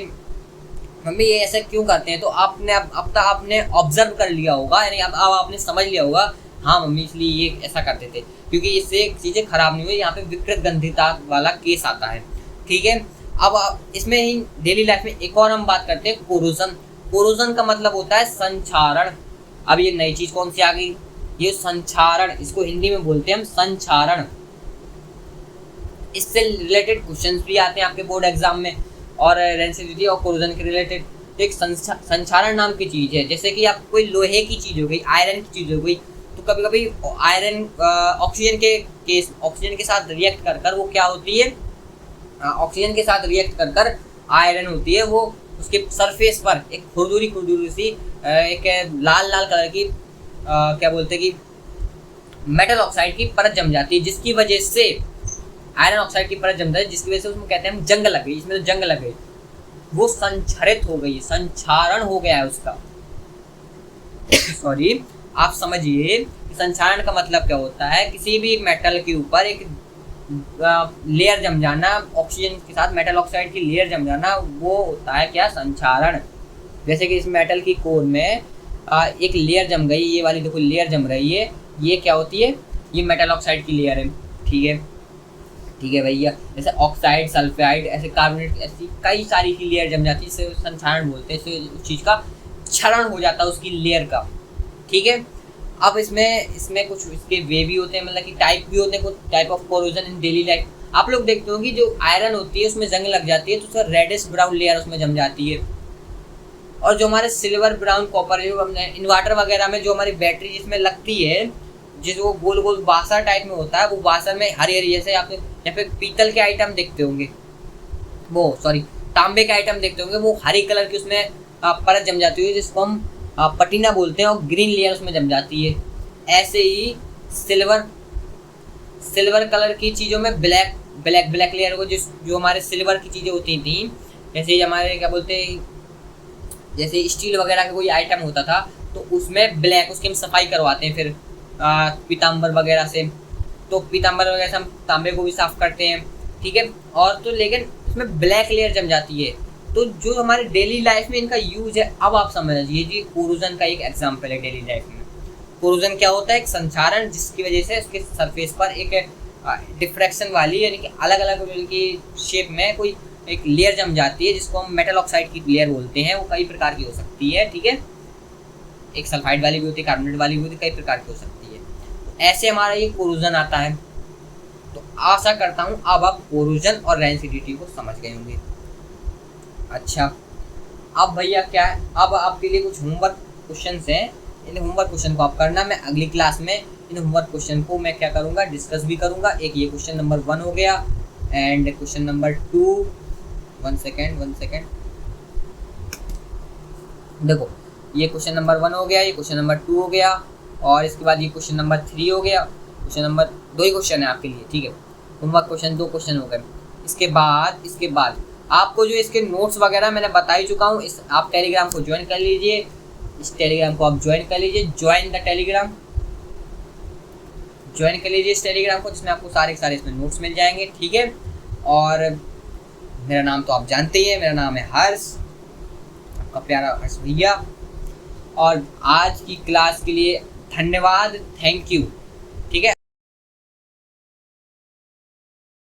मम्मी ये ऐसा क्यों करते हैं, तो आपने अब तक आपने ऑब्जर्व कर लिया होगा, यानी अब आपने समझ लिया होगा, हाँ मम्मी इसलिए ये ऐसा करते थे, क्योंकि इससे चीज़ें खराब नहीं हुई, यहाँ पे विकृत गंधता वाला केस आता है। ठीक है, अब इसमें ही डेली लाइफ में एक और हम बात करते हैं कोरोजन। कोरोजन का मतलब होता है संक्षारण। अब ये नई चीज़ कौन सी आ गई, ये संक्षारण, इसको हिंदी में बोलते हैं हम संक्षारण। इससे रिलेटेड क्वेश्चंस भी आते हैं आपके बोर्ड एग्जाम में, और रेंसिडिटी और कोरोजन के रिलेटेड। तो एक संक्षारण नाम की चीज़ है, जैसे कि आप कोई लोहे की चीज़ हो गई, आयरन की चीज़ हो गई, तो कभी कभी आयरन ऑक्सीजन के साथ रिएक्ट कर कर वो क्या होती है, ऑक्सीजन के साथ रिएक्ट कर कर आयरन होती है, वो उसके सरफेस पर एक खुरदुरी सी एक लाल कलर की क्या बोलते हैं कि मेटल ऑक्साइड की परत जम जाती है, जिसकी वजह से आयरन ऑक्साइड की परत जम जाती है, जिसकी वजह से उसमें कहते हैं हम जंग लग गई, इसमें तो जंग लग गई, वो संक्षारित हो गई, संक्षारण हो गया है उसका। सॉरी, आप समझिए संक्षारण का मतलब क्या होता है, किसी भी मेटल के ऊपर एक लेयर जम जाना, ऑक्सीजन के साथ मेटल ऑक्साइड की लेयर जम जाना, वो होता है क्या, संक्षारण। जैसे कि इस मेटल की कोर में एक लेयर जम गई, ये वाली देखो लेयर जम रही है, ये क्या होती है, ये मेटल ऑक्साइड की लेयर है। ठीक है भैया, जैसे ऑक्साइड, सल्फाइड, ऐसे कार्बोनेट, ऐसी कई सारी की लेयर जम जाती है, इसे संक्षारण बोलते हैं, इससे उस चीज़ का क्षरण हो जाता है उसकी लेयर का। ठीक है, अब इसमें कुछ इसके वे भी होते हैं, मतलब कि टाइप भी होते हैं, कुछ type of corrosion in daily life. आप लोग देखते हो कि जो आयरन होती है उसमें जंग लग जाती है, तो उसका रेडिश ब्राउन लेयर उसमें जम जाती है। और जो हमारे सिल्वर ब्राउन कॉपर, जो हमने इन्वर्टर वगैरह में जो हमारी बैटरी जिसमें लगती है, जिस वो गोल गोल बासर टाइप में होता है, वो बासर में हरी हरी, जैसे आपने यहाँ पे पीतल के आइटम देखते होंगे, तांबे के आइटम देखते होंगे, वो हरी कलर की उसमें परत जम जाती है, जिसको हम पटीना बोलते हैं, और ग्रीन लेयर उसमें जम जाती है। ऐसे ही सिल्वर कलर की चीज़ों में ब्लैक लेयर को, जो हमारे सिल्वर की चीज़ें होती थी, जैसे हमारे क्या बोलते हैं, जैसे स्टील वगैरह का कोई आइटम होता था, तो उसमें ब्लैक, उसकी हम सफाई करवाते हैं फिर पीताम्बर वगैरह से, तो पीताम्बर वगैरह से हम तांबे को भी साफ़ करते हैं। ठीक है, और तो लेकिन उसमें ब्लैक लेयर जम जाती है, तो जो हमारे डेली लाइफ में इनका यूज है, अब आप समझिए जी, कोरोजन का एक एग्जाम्पल है डेली लाइफ में। कोरोजन क्या होता है, एक संक्षारण, जिसकी वजह से उसके सरफेस पर एक डिफ्रैक्शन वाली, यानी कि अलग अलग की शेप में कोई एक लेयर जम जाती है, जिसको हम मेटल ऑक्साइड की लेयर बोलते हैं। वो कई प्रकार की हो सकती है। ठीक है, एक सल्फाइड वाली भी होती है, कार्बोनेट वाली भी होती है, कई प्रकार की हो सकती है। तो ऐसे हमारा ये कोरोजन आता है। तो आशा करता हूँ अब आप कोरोजन और रेंसिडिटी को समझ गए होंगे। अच्छा, अब भैया क्या है, अब आपके लिए कुछ होमवर्क क्वेश्चन हैं, इन होमवर्क क्वेश्चन को आप करना। मैं अगली क्लास में इन होमवर्क क्वेश्चन को मैं क्या करूँगा, डिस्कस भी करूँगा। एक ये क्वेश्चन नंबर 1 हो गया, एंड क्वेश्चन नंबर 2, 1 सेकेंड, देखो ये क्वेश्चन नंबर 1 हो गया, ये क्वेश्चन नंबर 2 हो गया, और इसके बाद ये क्वेश्चन नंबर 3 हो गया। क्वेश्चन नंबर 2 ही क्वेश्चन है आपके लिए। ठीक है, होमवर्क क्वेश्चन 2 क्वेश्चन हो गए। इसके बाद आपको जो इसके नोट्स वगैरह मैंने बता ही चुका हूँ। इस आप टेलीग्राम को ज्वाइन कर लीजिए, इस टेलीग्राम को आप ज्वाइन कर लीजिए, ज्वाइन कर लीजिए इस टेलीग्राम को, जिसमें आपको सारे इसमें नोट्स मिल जाएंगे। ठीक है, और मेरा नाम तो आप जानते ही हैं, मेरा नाम है हर्ष, आपका प्यारा हर्ष भैया। और आज की क्लास के लिए धन्यवाद, थैंक यू।